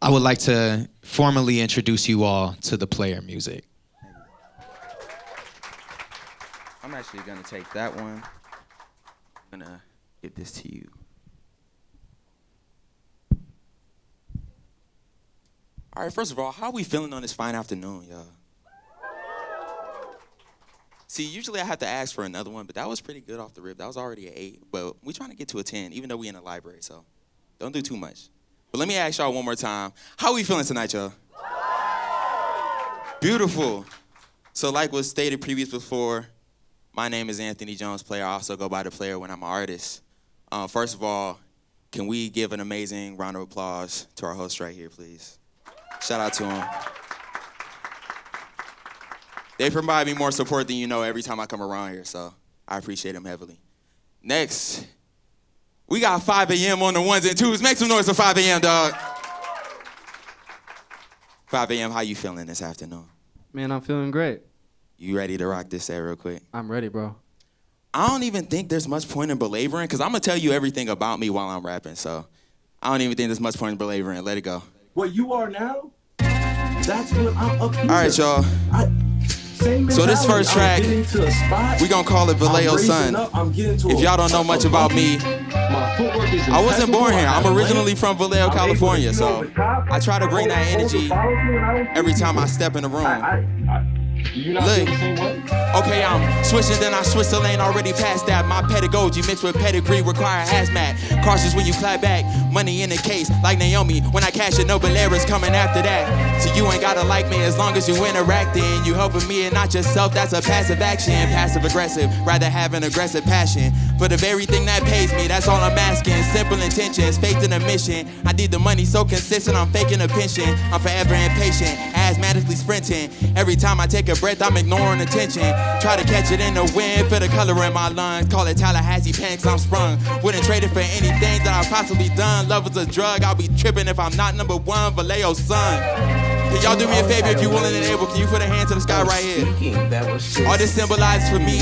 I would like to formally introduce you all to the player music. I'm actually gonna take that one. I'm gonna give this to you. All right, first of all, how are we feeling on this fine afternoon, y'all? See, usually I have to ask for another one, but that was pretty good off the rip. That was already an 8, but we're trying to get to a 10, even though we in the library, so don't do too much. But let me ask y'all one more time. How are we feeling tonight, y'all? Beautiful. So like was stated previously before, my name is Anthony Jones Player. I also go by the Player when I'm an artist. First of all, can we give an amazing round of applause to our host right here, please? Shout out to him. They provide me more support than you know every time I come around here, so I appreciate them heavily. Next, we got 5 a.m. on the ones and twos. Make some noise for 5 a.m., dog. 5 a.m., how you feeling this afternoon? Man, I'm feeling great. You ready to rock this set real quick? I'm ready, bro. I don't even think there's much point in belaboring, because I'm going to tell you everything about me while I'm rapping, so I don't even think there's much point in belaboring. Let it go. What you are now, that's what I'm up here. All right, y'all. So this first track, we gonna call it Vallejo Sun. If y'all don't know much about me, I wasn't born here. I'm originally from Vallejo, California, so I try to bring that energy every time I step in the room. Look, okay, I'm switching, then I switch the lane, already past that. My pedagogy mixed with pedigree require hazmat. Cautious when you clap back, money in the case, like Naomi. When I cash it, no Baleara's coming after that. So you ain't gotta like me as long as you interacting. You helping me and not yourself, that's a passive action. Passive aggressive, rather have an aggressive passion. For the very thing that pays me, that's all I'm asking. Simple intentions, faith in a mission. I need the money so consistent, I'm faking a pension. I'm forever impatient, asthmatically sprinting. Every time I take a breath, I'm ignoring attention. Try to catch it in the wind, feel the color in my lungs. Call it Tallahassee panics, I'm sprung. Wouldn't trade it for anything that I've possibly done. Love is a drug, I'll be tripping if I'm not number one, Vallejo Sun. Can y'all do me a favor if you're willing and able? Can you put a hand to the sky right here? All this symbolizes for me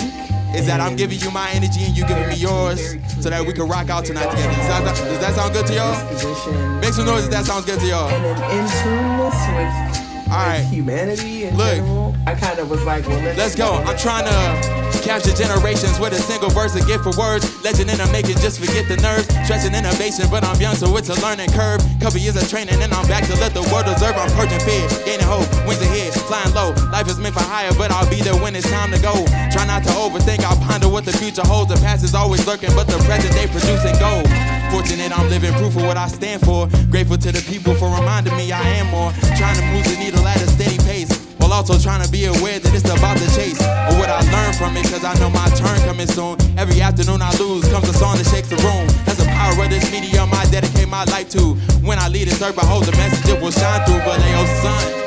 is that I'm giving you my energy and you giving me yours so that we can rock out tonight together. Does that sound good to y'all? Make some noise if that sounds good to y'all. And an in tuneness with all right. Humanity in general. I kind of was like, well, let's go. I'm trying to capture generations with a single verse, a gift for words. Legend in the making, just forget the nerves. Stressing innovation, but I'm young, so it's a learning curve. Couple years of training, and I'm back to let the world observe. I'm purging fear, gaining hope, wings ahead, flying low. Life is meant for higher, but I'll be there when it's time to go. Try not to overthink, I'll ponder what the future holds. The past is always lurking, but the present they producing gold. Fortunate I'm living proof of what I stand for. Grateful to the people for reminding me I am more. Trying to move the needle at a steady pace, while also trying to be aware that it's about the chase. Or what I learned from it, cause I know my turn coming soon. Every afternoon I lose, comes a song that shakes the room. That's the power of this medium I dedicate my life to. When I lead a serve, I hope the message it will shine through. Vallejo Sun.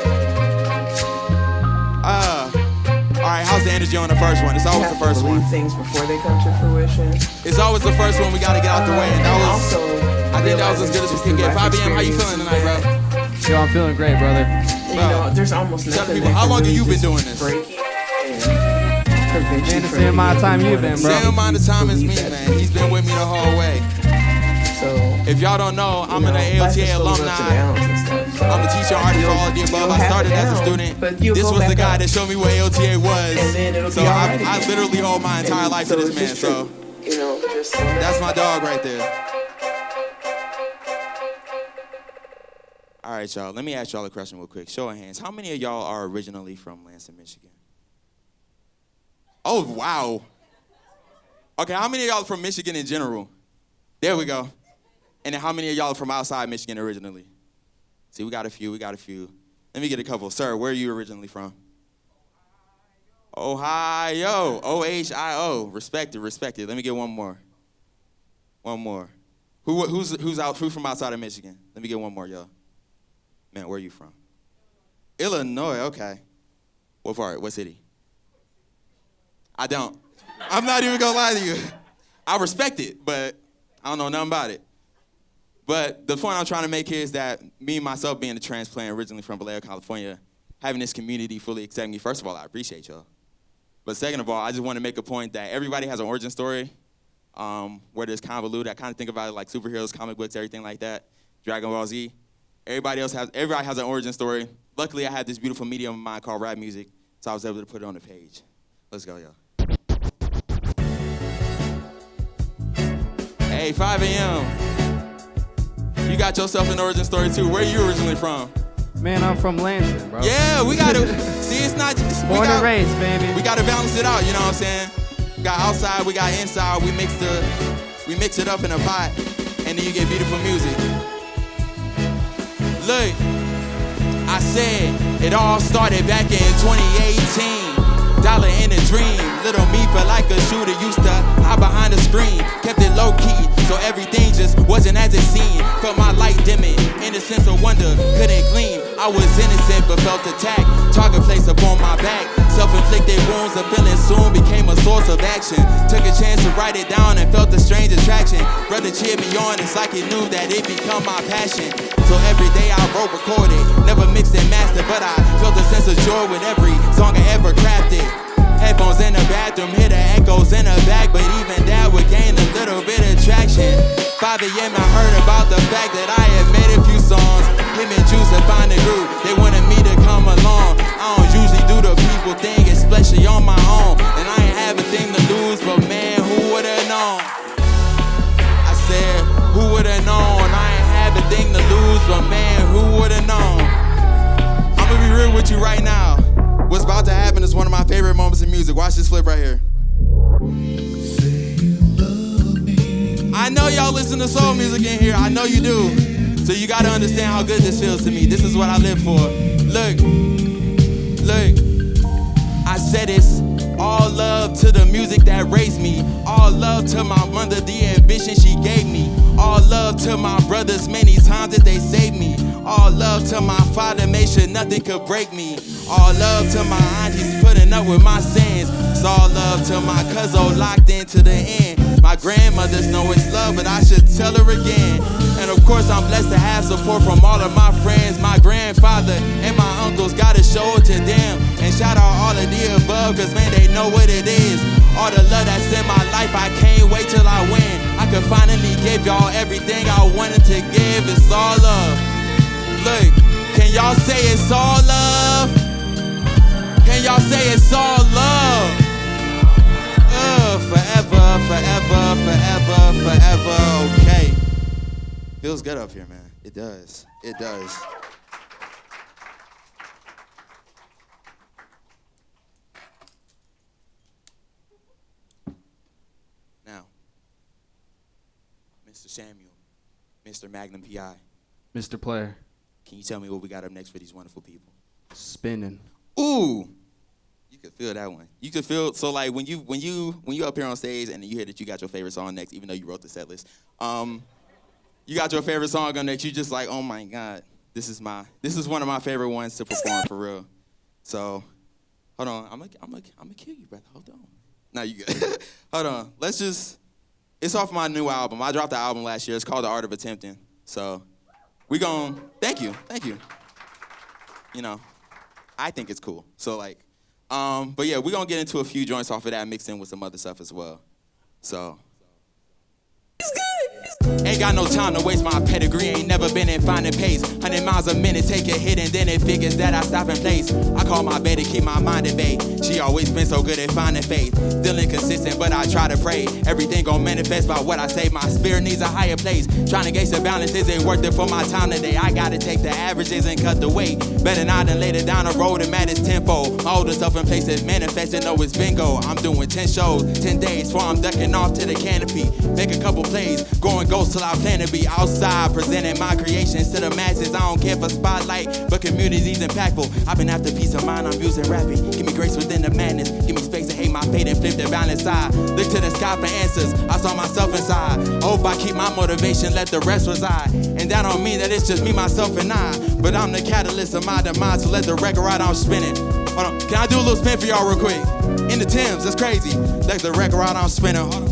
Alright, how's the energy on the first one? It's always the first one. Things before they come to fruition. It's always the first one we gotta get out the way. And that was, I think that was as good as we can get. 5 a.m., how you feeling tonight, bro? Yo, I'm feeling great, brother. You know, there's almost nothing. Tell people, how long have you been doing this? Man, the same amount of time you've been, bro. Same amount of time as me, man. He's been with me the whole way. So, if y'all don't know, I'm an ALTA alumni. I'm a teacher, artist for all of the above. I started as a student. This was the guy that showed me what ALTA was. So I literally hold my entire life to this man. So that's my dog right there. All right, y'all. Let me ask y'all a question real quick. Show of hands. How many of y'all are originally from Lansing, Michigan? Oh, wow. Okay, how many of y'all are from Michigan in general? There we go. And then how many of y'all are from outside Michigan originally? See, we got a few. Let me get a couple. Sir, where are you originally from? Ohio. O-H-I-O. Respect it. Let me get one more. Who's from outside of Michigan? Let me get one more, y'all. Man, where are you from? Illinois, okay. What part? What city? I don't. I'm not even gonna lie to you. I respect it, but I don't know nothing about it. But the point I'm trying to make here is that me, myself, being a transplant originally from Vallejo, California, having this community fully accept me, first of all, I appreciate y'all. But second of all, I just want to make a point that everybody has an origin story where it's convoluted. I kind of think about it like superheroes, comic books, everything like that, Dragon Ball Z. Everybody has an origin story. Luckily, I had this beautiful medium of mine called rap music, so I was able to put it on the page. Let's go, y'all. Hey, 5 a.m. You got yourself an origin story too. Where are you originally from? Man, I'm from Lansing, bro. Yeah, we gotta see. It's not just born and raised, baby. We gotta balance it out. You know what I'm saying? We got outside, we got inside. We mix it up in a pot, and then you get beautiful music. Look, I said it all started back in 2018. Dollar in a dream. Little me felt like a shooter. Used to hide behind the screen. Kept it low key, so everything just wasn't as it seemed. Felt my light dimming. Innocence of wonder couldn't gleam. I was innocent but felt attacked. Target placed upon my back. Self-inflicted wounds of feeling soon became a source of action. Took a chance to write it down and felt a strange attraction. Brother cheered me on, it's like he knew that it become my passion. So every day I wrote, recorded, never mixed and mastered, but I felt a sense of joy with every song I ever crafted. Headphones in the bathroom, hear the echoes in the back, but even that would gain a little bit of traction. 5 a.m. I heard about the fact that I had made a few songs. Him and Juice had found a group, they wanted me to come along. I don't usually do the people thing, especially on my own. And I ain't have a thing to lose, but man, who would've known? I said, who would've known? I ain't have a thing to lose, but man, who would've known? I'ma be real with you right now. What's about to happen is one of my favorite moments in music. Watch this flip right here. I know y'all listen to soul music in here. I know you do. So you gotta understand how good this feels to me. This is what I live for. Look. I said it's all love to the music that raised me. All love to my mother, the ambition she gave me. All love to my brothers, many times that they saved me. All love to my father, made sure nothing could break me. All love to my aunties, putting up with my sins. It's all love to my cousin, locked into the end. My grandmothers know it's love, but I should tell her again. And of course I'm blessed to have support from all of my friends. My grandfather and my uncles, gotta show it to them. And shout out all of the above, cause man, they know what it is. All the love that's in my life, I can't wait till I win. I could finally give y'all everything I wanted to give. It's all love. Look, can y'all say it's all love? Can y'all say it's all love? Forever, forever, forever, forever, okay. Feels good up here, man. It does. It does. Now, Mr. Samuel, Mr. Magnum PI. Mr. Player. Can you tell me what we got up next for these wonderful people? Spinning. Ooh, you could feel that one. You could feel, so like when you up here on stage and you hear that you got your favorite song next, even though you wrote the set list, you got your favorite song on next, you just like, oh my God, this is one of my favorite ones to perform for real. So, hold on, I'm gonna kill you, brother. Hold on. No, you good. Hold on. It's off my new album. I dropped the album last year. It's called The Art of Attempting. So, thank you. You know, I think it's cool. So like, but yeah, we're gonna get into a few joints off of that, mixed in with some other stuff as well. So. Ain't got no time to waste, my pedigree ain't never been in finding pace. 100 miles a minute, take a hit and then it figures that I stop in place. I call my bae to keep my mind at bay. She always been so good at finding faith. Still inconsistent, but I try to pray. Everything gon' manifest by what I say. My spirit needs a higher place. Trying to gauge the balance, is it worth it for my time today? I gotta take the averages and cut the weight. Better not than later down the road and matters tenfold. My older stuff in places manifesting, know it's bingo. I'm doing 10 shows, 10 days, before I'm ducking off to the canopy. Make a couple plays, going ghost till I plan to be outside, presenting my creations to the masses. I don't care for spotlight, but community's impactful. I've been after peace of mind, I'm using rapping. Give me grace within the madness, give me space to hate my fate and flip the balance side. Look to the sky for answers, I saw myself inside. Hope I keep my motivation, let the rest reside. And that don't mean that it's just me, myself, and I, but I'm the catalyst of my demise, so let the record ride, I'm spinning. Hold on, can I do a little spin for y'all real quick? In the Timbs, that's crazy. Let the record ride, I'm spinning. Hold on.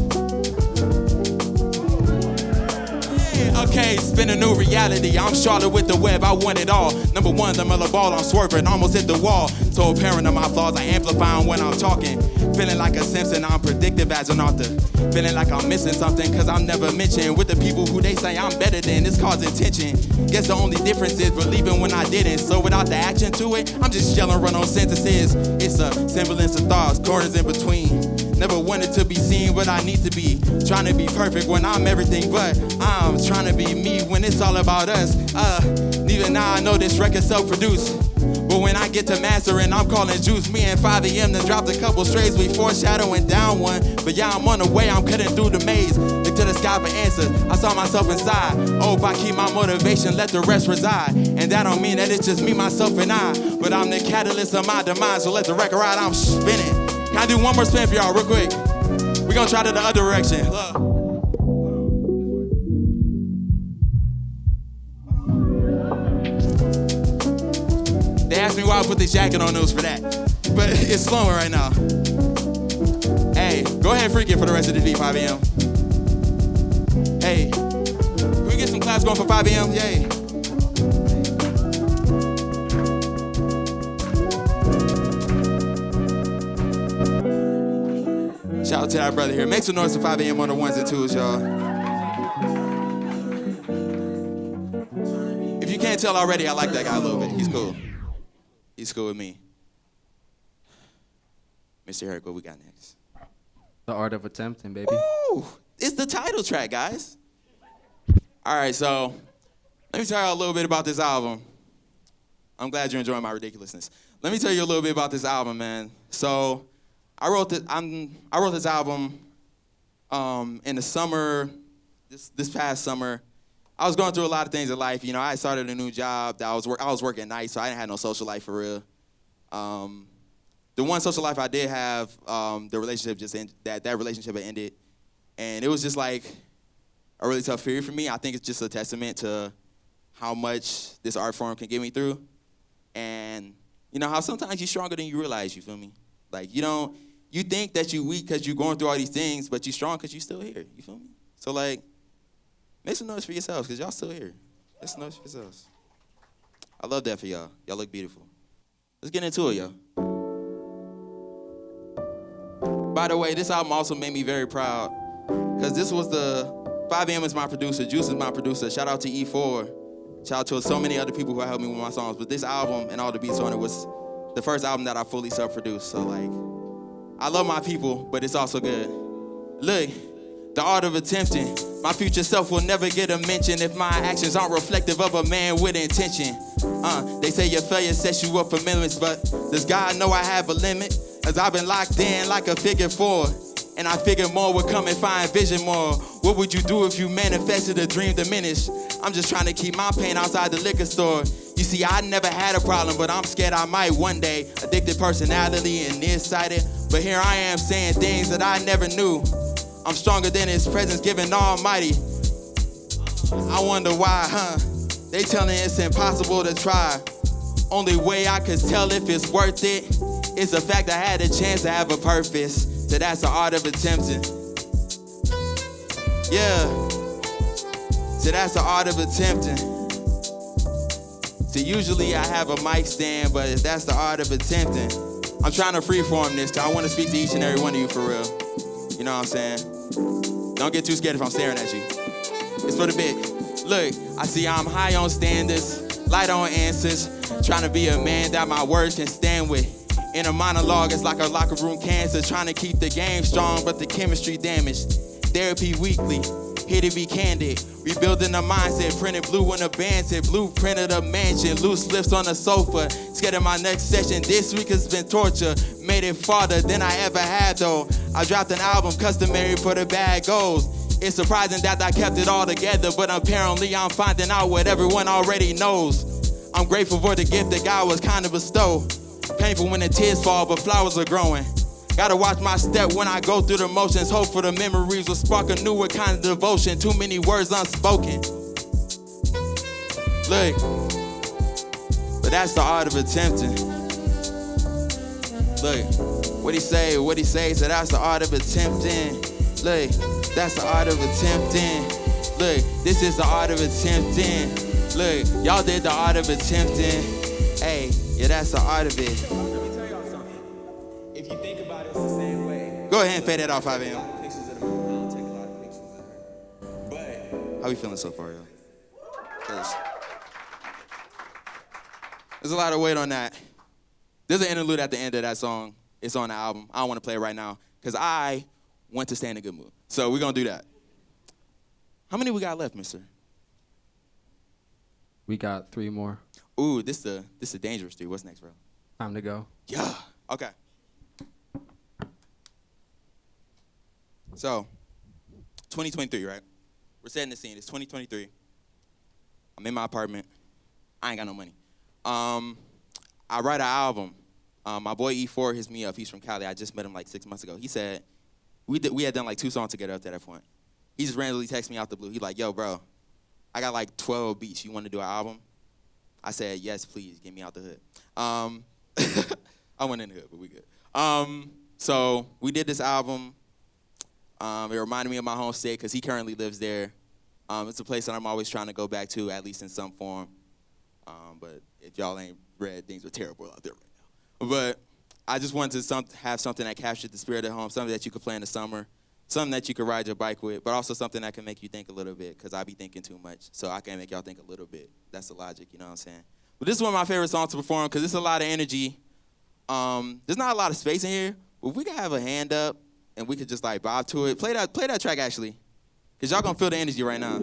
Okay, spin a new reality. I'm Charlotte with the web, I want it all. Number one, the Miller ball, I'm swerving, almost hit the wall. So apparent of my flaws, I amplify when I'm talking. Feeling like a Simpson, I'm predictive as an author. Feeling like I'm missing something, cause I'm never mentioned with the people who they say I'm better than. It's causing tension. Guess the only difference is believing when I didn't. So without the action to it, I'm just yelling, run on sentences. It's a semblance of thoughts, corners in between. Never wanted to be seen what I need to be. Trying to be perfect when I'm everything, but I'm trying to be me when it's all about us. Even now I know this record's self-produced. But when I get to mastering, I'm calling juice. Me and 5AM done dropped a couple strays. We foreshadowing down one. But yeah, I'm on the way, I'm cutting through the maze. Look to the sky for answers. I saw myself inside. Oh, if I keep my motivation, let the rest reside. And that don't mean that it's just me, myself, and I. But I'm the catalyst of my demise, so let the record ride, I'm spinning. Can I do one more spin for y'all real quick? We gonna try to the other direction. Look. They asked me why I put this jacket on those for that. But it's slowing right now. Hey, go ahead and freak it for the rest of the beat, 5AM. Hey, can we get some claps going for 5AM? Yay. Shout out to our brother here. Make some noise for 5AM on the ones and twos, y'all. If you can't tell already, I like that guy a little bit. He's cool. He's cool with me. Mr. Herrick, what we got next? The Art of Attempting, baby. Ooh, it's the title track, guys. All right, so let me tell you a little bit about this album. I'm glad you're enjoying my ridiculousness. Let me tell you a little bit about this album, man. So I wrote this album in the summer, this past summer. I was going through a lot of things in life. You know, I started a new job. I was working nights, so I didn't have no social life for real. The one social life I did have, the relationship just ended. That relationship had ended, and it was just like a really tough period for me. I think it's just a testament to how much this art form can get me through, and you know how sometimes you're stronger than you realize. You feel me? Like you think that you're weak because you're going through all these things, but you're strong because you're still here. You feel me? So like, make some noise for yourselves because y'all still here. Make some noise for yourselves. I love that for y'all. Y'all look beautiful. Let's get into it, y'all. By the way, this album also made me very proud because this was 5AM is my producer, Juice is my producer. Shout out to E4. Shout out to so many other people who helped me with my songs. But this album and all the beats on it was the first album that I fully self-produced. So like, I love my people, but it's also good. Look, the art of attempting. My future self will never get a mention if my actions aren't reflective of a man with intention. They say your failure sets you up for limits, but does God know I have a limit? As I've been locked in like a figure four. And I figured more would come if I envision more. What would you do if you manifested a dream diminished? I'm just trying to keep my pain outside the liquor store. You see, I never had a problem, but I'm scared I might one day. Addicted personality and nearsighted. But here I am saying things that I never knew. I'm stronger than his presence, giving almighty. I wonder why, They telling it's impossible to try. Only way I could tell if it's worth it is the fact I had a chance to have a purpose. So that's the art of attempting. Yeah. So that's the art of attempting. So usually I have a mic stand, but that's the art of attempting. I'm trying to freeform this, because I want to speak to each and every one of you for real. You know what I'm saying? Don't get too scared if I'm staring at you. It's for the bit. Look, I see I'm high on standards, light on answers, trying to be a man that my words can stand with. In a monologue, it's like a locker room cancer, trying to keep the game strong, but the chemistry damaged. Therapy weekly, here to be candid. Rebuilding a mindset, printed blue in a bandit, blueprint of the mansion, loose lips on the sofa. Scared of my next session, this week has been torture. Made it farther than I ever had though. I dropped an album customary for the bad goals. It's surprising that I kept it all together, but apparently I'm finding out what everyone already knows. I'm grateful for the gift that God was kind of bestow. Painful when the tears fall, but flowers are growing. Gotta watch my step when I go through the motions. Hope for the memories will spark a newer kind of devotion. Too many words unspoken. Look, but that's the art of attempting. Look, what he say, so that's the art of attempting. Look, that's the art of attempting. Look, this is the art of attempting. Look, y'all did the art of attempting. Hey, yeah, that's the art of it. Let me tell y'all something. If you think about it, it's the same way. Go ahead and fade that off, 5 I a.m. don't take a lot of pictures of her. But How we feeling so far, y'all? 'Cause there's a lot of weight on that. There's an interlude at the end of that song. It's on the album. I don't want to play it right now because I want to stay in a good mood. So we're going to do that. How many we got left, mister? We got 3 more. Ooh, this the dangerous 3. What's next, bro? Time to go. Yeah. Okay. So, 2023, right? We're setting the scene. It's 2023. I'm in my apartment. I ain't got no money. I write an album. My boy E4 hits me up. He's from Cali. I just met him like 6 months ago. He said, we had done like 2 songs together up to that point. He just randomly texted me out the blue. He's like, yo, bro, I got like 12 beats. You want to do an album? I said, yes, please. Get me out the hood. I went in the hood, but we good. So we did this album. It reminded me of my home state because he currently lives there. It's a place that I'm always trying to go back to, at least in some form. But if y'all ain't read, things are terrible out there right now. But I just wanted to have something that captured the spirit of home, something that you could play in the summer, something that you could ride your bike with, but also something that can make you think a little bit, because I be thinking too much, so I can make y'all think a little bit. That's the logic, you know what I'm saying? But this is one of my favorite songs to perform, because it's a lot of energy. There's not a lot of space in here, but if we could have a hand up, and we could just like bob to it. Play that track, actually, because y'all gonna feel the energy right now.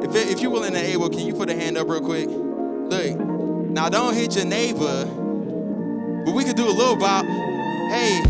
If you're willing and able, can you put a hand up real quick? Look, now don't hit your neighbor, but we could do a little bop. Hey,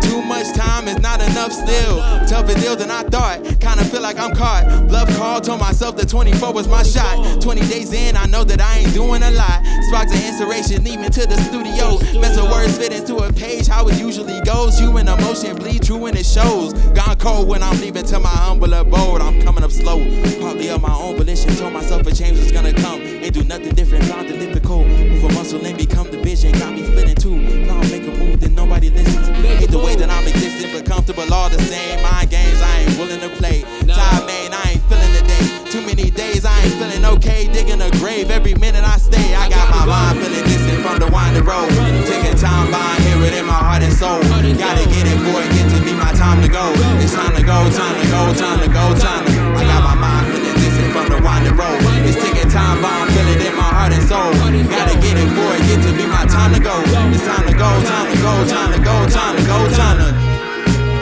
too much time is not enough still. Tougher deal than I thought, kinda feel like I'm caught. Bluff call, told myself that 24 was my shot. 20 days in, I know that I ain't doing a lot. Sparks of inspiration lead me to the studio. Mess of words fit into a page, how it usually goes. You in emotion bleed true when it shows. Gone cold when I'm leaving to my humble abode. I'm coming up slow, probably of my own volition. Told myself a change was gonna come. Ain't do nothing different, found it difficult. Move a muscle and become the vision. Got me split in two. Found make a move, then nobody listens. Hate the way that I'm existing, but comfortable all the same. Mind games I ain't willing to play. Time man, I ain't feeling the day. Too many days I ain't feeling okay. Digging a grave every minute I stay. I got my mind feeling distant from the winding road. Taking time by, hear it in my heart and soul. Gotta get it for it, get to be my time to go. It's time to go, time to go, time to go, time to. I got my mind feeling distant from the winding road. It's taking time by, I'm feeling it in my heart and soul. Gotta get it for it, get to be my time to go. It's time to go, time to go, time to go, time to go, time to.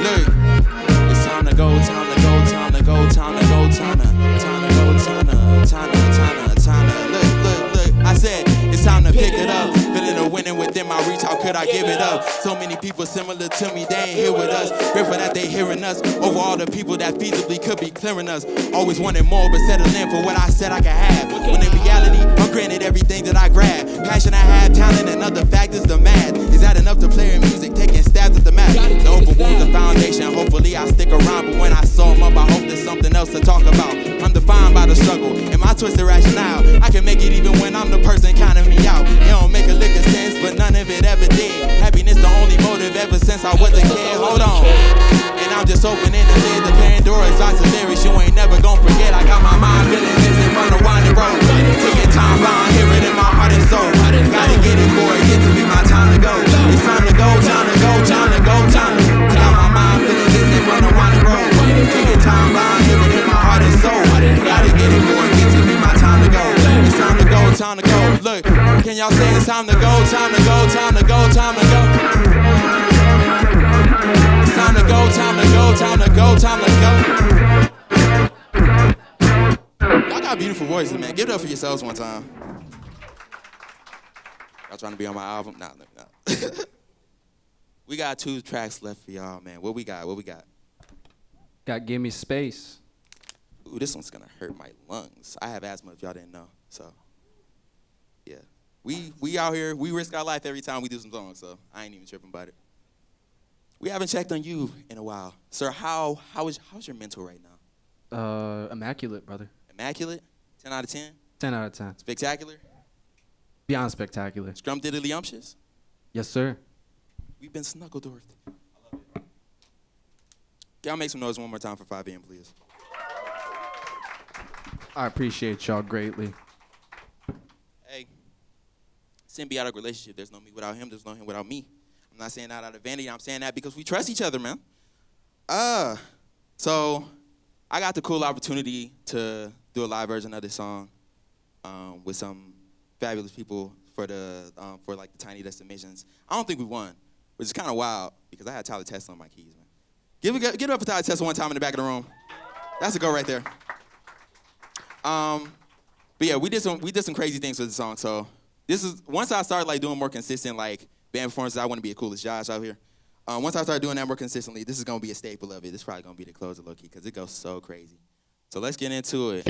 Look, it's time to go, time to go, time to go, time to go, time to, time to go, time to, time to, time to. Look. I said it's time to pick it up. Feeling a winning within my reach. How could I give it up? So many people similar to me, they ain't here with us. Grateful that they hearing us over all the people that feasibly could be clearing us. Always wanted more, but settling in for what I said I could have. When in reality, I'm granted everything that I grab. Passion I have, talent, and other factors the math. Is that enough to play in music, taking stabs at the map? The open wounds, the foundation. Hopefully I stick around, but when I sew them up, I hope there's something else to talk about. I'm defined by the struggle and my twisted rationale. I can make it even when I'm the person counting me out. It don't make a lick of sense, but none of it ever did. Happiness the only motive ever since I was a kid. Hold on. And I'm just opening the lid to Pandora's box of lyrics you ain't never gonna forget. I got my mind feeling this in front of winding road. Taking time by, hear it in my heart and soul. Gotta get it for it, get to be my time to go. It's time to go, time to go, time to go, time to. I got my mind feeling this in front of winding road. Taking time by, hear it in my heart and soul. Gotta get it for it, get to be my time to go. It's time to go, time to go. Look, can y'all say it's time to go, time to go, time to go, time to go? It's time to go, time to go, time to go, time to go. Y'all got beautiful voices, man. Give it up for yourselves one time. Y'all trying to be on my album? Nah. We got 2 tracks left for y'all, man. What we got? Got Give Me Space. Ooh, this one's gonna hurt my lungs. I have asthma if y'all didn't know, so. Yeah, we out here, we risk our life every time we do some songs, so I ain't even tripping about it. We haven't checked on you in a while. Sir, how's your mental right now? Immaculate, brother. Immaculate? 10 out of 10? 10 out of 10. Spectacular? Beyond spectacular. Scrumdiddlyumptious? Yes, sir. We've been snuggledorfed. I love it. Can y'all make some noise one more time for 5 a.m., please? I appreciate y'all greatly. Hey, symbiotic relationship. There's no me without him. There's no him without me. I'm not saying that out of vanity. I'm saying that because we trust each other, man. So I got the cool opportunity to do a live version of this song with some fabulous people for like the Tiny Desk submissions. I don't think we won, which is kind of wild because I had Tyler Tesla on my keys, man. Give it up for Tyler Tesla one time in the back of the room. That's a go right there. But yeah, we did some crazy things with the song. So this is once I started like doing more consistent like band performances. I want to be the coolest Josh out here. Once I start doing that more consistently, this is gonna be a staple of it. This is probably gonna be the closer, low key, because it goes so crazy. So let's get into it.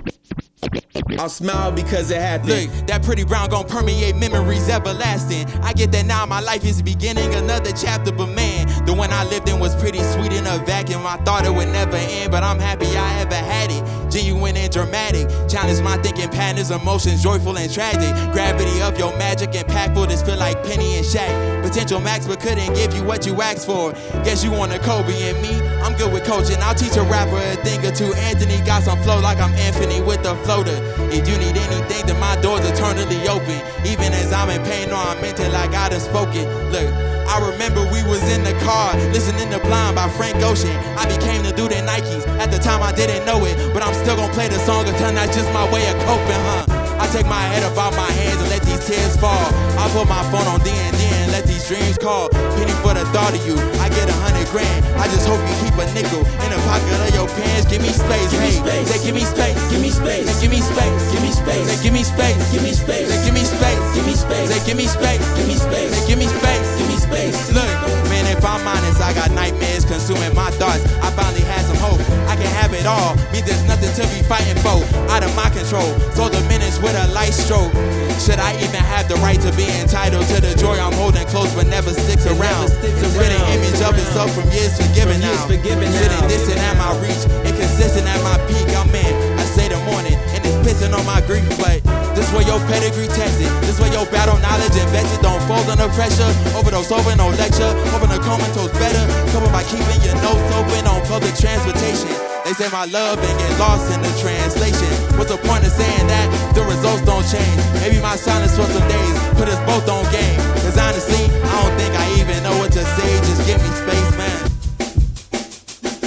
I'll smile because it happened. Look, that pretty brown gon' permeate memories everlasting. I get that now, my life is beginning another chapter, but man, the one I lived in was pretty sweet in a vacuum. I thought it would never end, but I'm happy I ever had it. Genuine and dramatic, challenge my thinking patterns, emotions joyful and tragic. Gravity of your magic, impactful, this feel like Penny and Shaq. Potential max, but couldn't give you what you asked for. Guess you want a Kobe and me, I'm good with coaching. I'll teach a rapper a thing or two. Anthony got some flow like I'm Anthony with the floater. If you need anything, then my door's eternally open. Even as I'm in pain, no, I meant it like I done spoken. Look, I remember we was in the car, listening to Blind by Frank Ocean. I became the dude in Nikes. At the time I didn't know it, but I'm still gonna play the song until that's just my way of coping, huh? I take my head up out my hands and let these tears fall. I put my phone on D&D and let these dreams call. Penny for the thought of you, I get 100 grand. I just hope you keep a nickel in the pocket of your pants. Give me space, hey, say give me space, give me space, say give me space, give me space, say give me space, give me space, say give me space, give me space, say give me space, give me space, say give me space, give me space. Look, man, if I'm honest, I got nightmares consuming my thoughts. I finally had some hope. I can have it all, means there's nothing to be fighting for. Out of my control, so the minutes with a light stroke. Should I even have the right to be entitled to the joy I'm holding close but never sticks around? With an image of itself from years forgiven now. Sitting distant at my reach, inconsistent at my peak. I'm in, I say the morning, and it's pissing on my grief. But this way your pedigree tested, this way your battle knowledge invested. Don't fold under pressure, overdose over no lecture. Hoping the comatose better, cover by keeping your nose open on public transportation. They say my love and get lost in the translation. What's the point of saying that? The results don't change. Maybe my silence for some days put us both on game. Cause honestly, I don't think I even know what to say. Just give me space, man.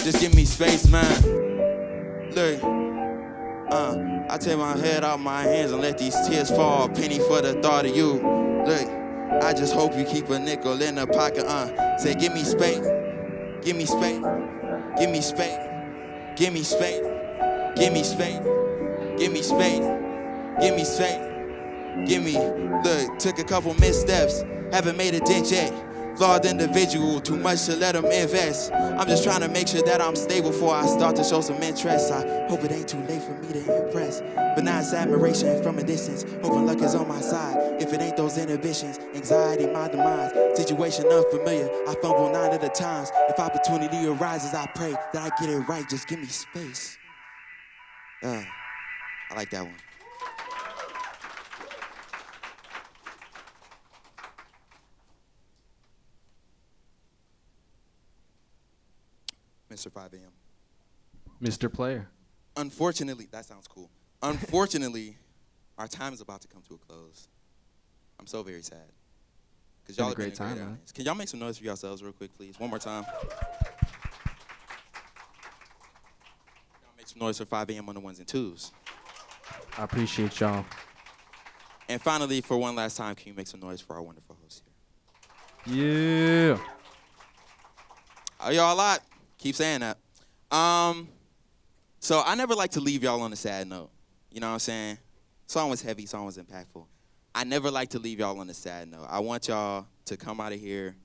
Just give me space, man. Look, I take my head out my hands and let these tears fall. Penny for the thought of you. Look, I just hope you keep a nickel in the pocket, Say give me space, give me space, give me space. Give me space, give me space, give me space, give me space, give me. Look, took a couple missteps, haven't made a dent yet. Flawed individual, too much to let them invest. I'm just trying to make sure that I'm stable before I start to show some interest. I hope it ain't too late for me to impress. But now it's admiration from a distance, hoping luck is on my side. If it ain't those inhibitions, anxiety, my demise. Situation unfamiliar, I fumble 9 of the times. If opportunity arises, I pray that I get it right. Just give me space. I like that one. Mr. 5 a.m. Mr. Player. Unfortunately, that sounds cool. Unfortunately, our time is about to come to a close. I'm so very sad. Because y'all have been a great time, man. Can y'all make some noise for yourselves real quick, please? One more time. Y'all make some noise for 5 a.m. on the ones and twos. I appreciate y'all. And finally, for one last time, can you make some noise for our wonderful host here? Yeah. Are y'all a lot? Keep saying that. So I never like to leave y'all on a sad note. You know what I'm saying? Song was heavy, song was impactful. I never like to leave y'all on a sad note. I want y'all to come out of here,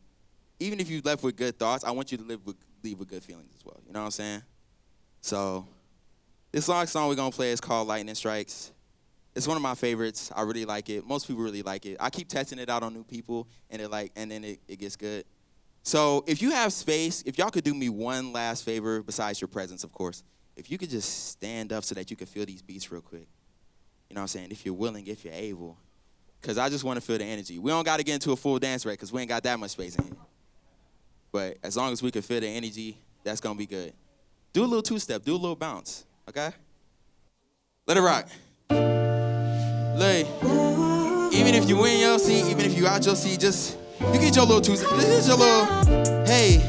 even if you left with good thoughts, I want you to leave with good feelings as well. You know what I'm saying? So this last song we're gonna play is called Lightning Strikes. It's one of my favorites. I really like it. Most people really like it. I keep testing it out on new people, and then it gets good. So if you have space, if y'all could do me one last favor, besides your presence, of course, if you could just stand up so that you can feel these beats real quick. You know what I'm saying? If you're willing, if you're able. Because I just want to feel the energy. We don't got to get into a full dance break because we ain't got that much space in here. But as long as we can feel the energy, that's going to be good. Do a little two-step. Do a little bounce, okay? Let it rock. Look, even if you in your seat, even if you out your seat, just, you get your little here's your little, hey,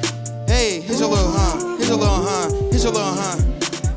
here's your little here's your little here's your little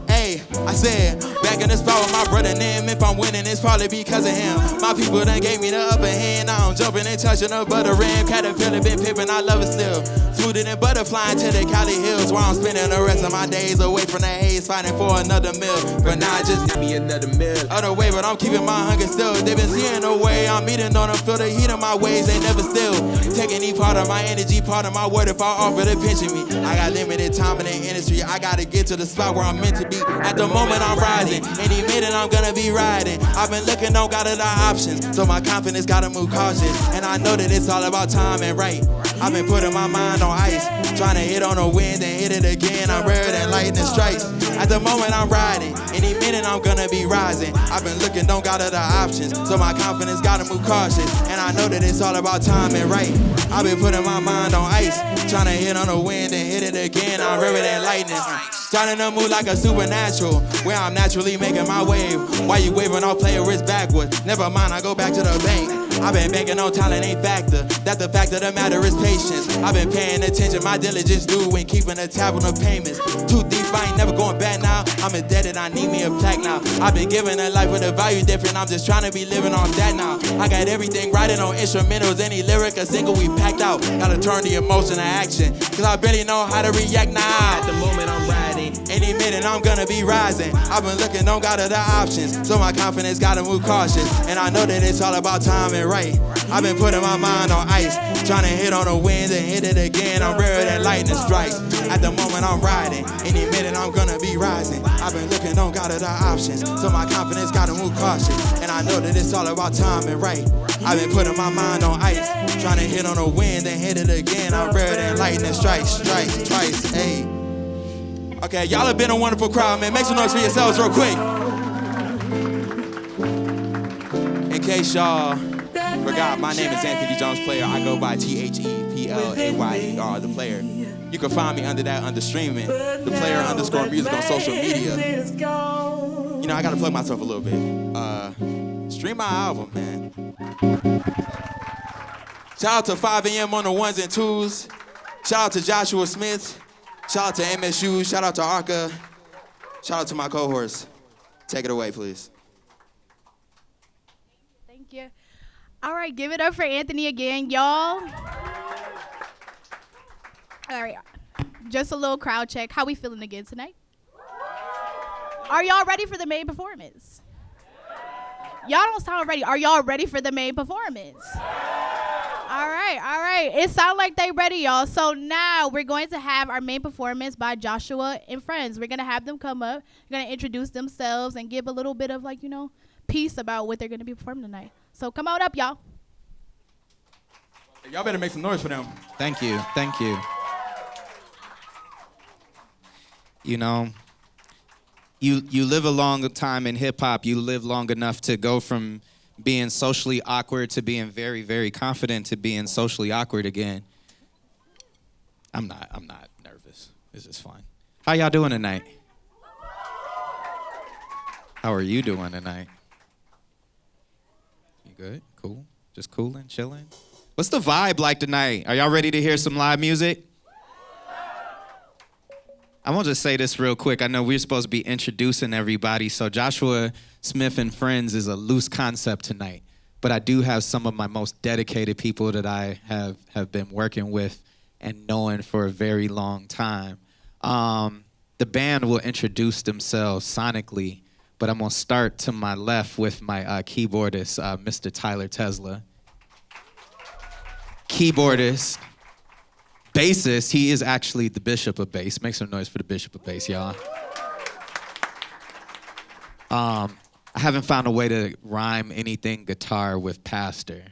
Hey, I said, back in the spot with my brother Nim, if I'm winning, it's probably because of him. My people done gave me the upper hand, now I'm jumping and touching the butter rim. Caterpillar been pippin', I love it still. Fluted and butterflying to the Cali Hills, where I'm spending the rest of my days away from the haze, fighting for another meal. But now I just need me another meal. Other way, but I'm keeping my hunger still. They been seeing the way I'm eating on them, feel the heat of my ways, they never still. Taking any part of my energy, part of my word, if I offer to pinching me. I got limited time in the industry, I gotta get to the spot where I'm meant to be. At the moment I'm rising, any minute I'm gonna be riding. I've been looking, don't got a lot of options, so my confidence gotta move cautious. And I know that it's all about time and right. I've been putting my mind on ice, trying to hit on the wind and hit it again. I'm rarer than lightning strikes. At the moment I'm riding, any minute I'm gonna be rising. I've been looking, don't got a lot of options, so my confidence gotta move cautious. And I know that it's all about time and right. I've been putting my mind on ice, trying to hit on the wind and hit it again. I'm rarer than lightning. Starting to move like a supernatural, where I'm naturally making my wave. Why you waving off player wrist backwards? Never mind, I go back to the bank. I've been banking on talent ain't factor. That's the fact of the matter is patience. I've been paying attention, my diligence due when keeping a tab on the payments. Too deep, I ain't never going back now. I'm indebted, I need me a plaque now. I've been giving a life with a value different. I'm just trying to be living on that now. I got everything writing on instrumentals, any lyric, a single we packed out. Gotta turn the emotion to action, cause I barely know how to react now. At the moment I'm riding, any minute I'm gonna be rising. I've been looking, don't got other options, so my confidence gotta move cautious. And I know that it's all about time and right. I've been putting my mind on ice, trying to hit on the wind and hit it again. I'm rarer than lightning strikes. At the moment I'm riding, any minute I'm gonna be rising. I've been looking, don't got other options, so my confidence gotta move cautious. And I know that it's all about time and right. I've been putting my mind on ice, trying to hit on the wind and hit it again. I'm rarer than lightning strikes twice, hey. Okay, y'all have been a wonderful crowd, man. Make some noise for yourselves real quick. In case y'all forgot, my name is Anthony Jones Player. I go by ThePlayer, the Player. You can find me under that, under streaming, the Player _music on social media. You know, I gotta plug myself a little bit. Stream my album, man. Shout out to 5 a.m. on the ones and twos. Shout out to Joshua Smith. Shout out to MSU. Shout out to ARCA. Shout out to my cohorts. Take it away, please. Thank you. All right, give it up for Anthony again, y'all. All right, just a little crowd check. How we feeling again tonight? Are y'all ready for the main performance? Y'all don't sound ready. Are y'all ready for the main performance? All right. It sounds like they ready, y'all. So now we're going to have our main performance by Joshua and friends. We're going to have them come up. They're going to introduce themselves and give a little bit of, piece about what they're going to be performing tonight. So come on up, y'all. Y'all better make some noise for them. Thank you. You know, you live a long time in hip-hop. You live long enough to go from being socially awkward to being very, very confident to being socially awkward again. I'm not nervous. It's just fun. How y'all doing tonight? How are you doing tonight? You good? Cool? Just cooling, chilling? What's the vibe like tonight? Are y'all ready to hear some live music? I'm gonna just say this real quick. I know we're supposed to be introducing everybody, so Joshua Smith and Friends is a loose concept tonight, but I do have some of my most dedicated people that I have been working with and knowing for a very long time. The band will introduce themselves sonically, but I'm gonna start to my left with my keyboardist, Mr. Tyler Tesla. Keyboardist. Bassist, he is actually the bishop of bass. Make some noise for the bishop of bass, y'all. I haven't found a way to rhyme anything guitar with pastor.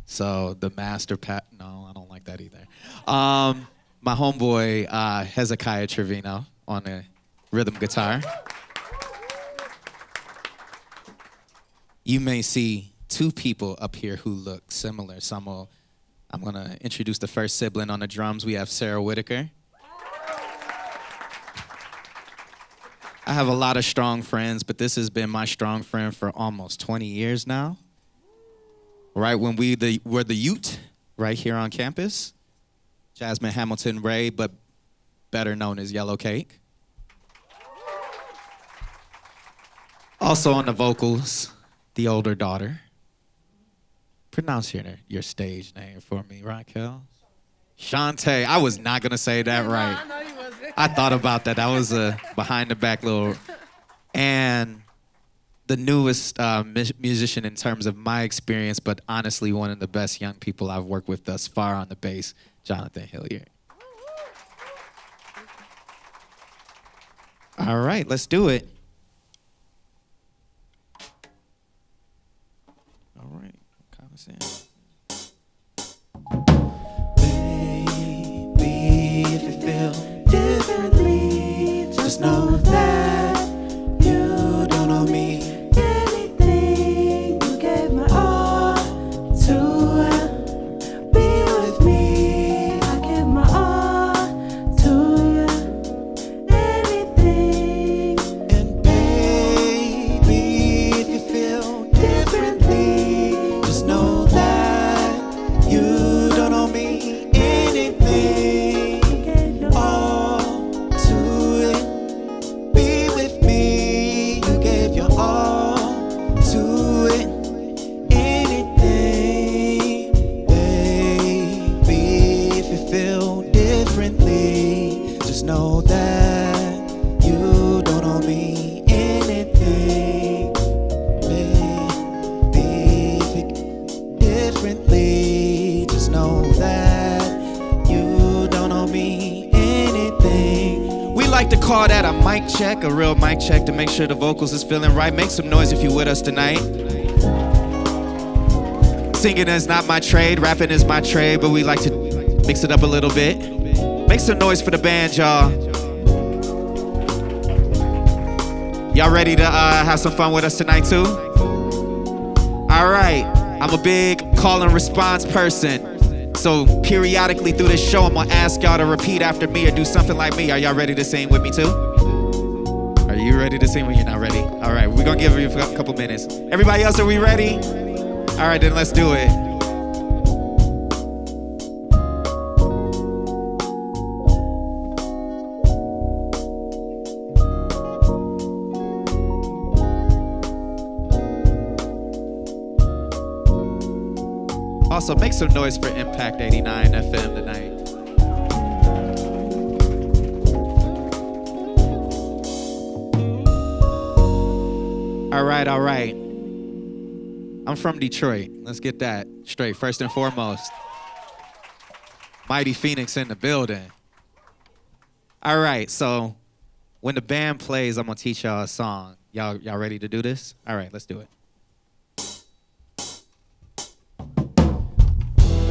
So the master no, I don't like that either. My homeboy, Hezekiah Trevino on the rhythm guitar. You may see two people up here who look similar. I'm going to introduce the first sibling on the drums. We have Sarah Whitaker. I have a lot of strong friends, but this has been my strong friend for almost 20 years now. Right when we were the Ute, right here on campus. Jasmine Hamilton Ray, but better known as Yellow Cake. Also on the vocals, the older daughter. Pronounce your stage name for me, Raquel. Shantae. I was not gonna say that right. I know you wasn't. I thought about that. That was a behind the back little. And the newest musician in terms of my experience, but honestly one of the best young people I've worked with thus far on the bass, Jonathan Hilliard. All right, let's do it. All right, kind of saying. Baby, if you feel differently, just know that you don't know me. Anything you gave my all to be with me. I give my all to you. Anything. And baby, if you feel differently, just know that you don't know me. Anything, all to it. Be with me, you gave your all to it. Anything, baby, if you feel differently, just know that you don't owe me anything. Baby, if you differently, just know that you don't owe me anything. We like to call that a mic check, a real mic check to make sure the vocals is feeling right. Make some noise if you're with us tonight. Singing is not my trade, rapping is my trade, but we like to mix it up a little bit. Make some noise for the band, y'all. Y'all ready to have some fun with us tonight too? All right, I'm a big call and response person. So periodically through this show, I'm gonna ask y'all to repeat after me or do something like me. Are y'all ready to sing with me too? Are you ready to sing when you're not ready? All right, we're gonna give you a couple minutes. Everybody else, are we ready? All right, then let's do it. Also, make some noise for Impact 89 FM tonight. All right, all right. I'm from Detroit. Let's get that straight. First and foremost, Mighty Phoenix in the building. All right, so when the band plays, I'm gonna teach y'all a song. Y'all ready to do this? All right, let's do it.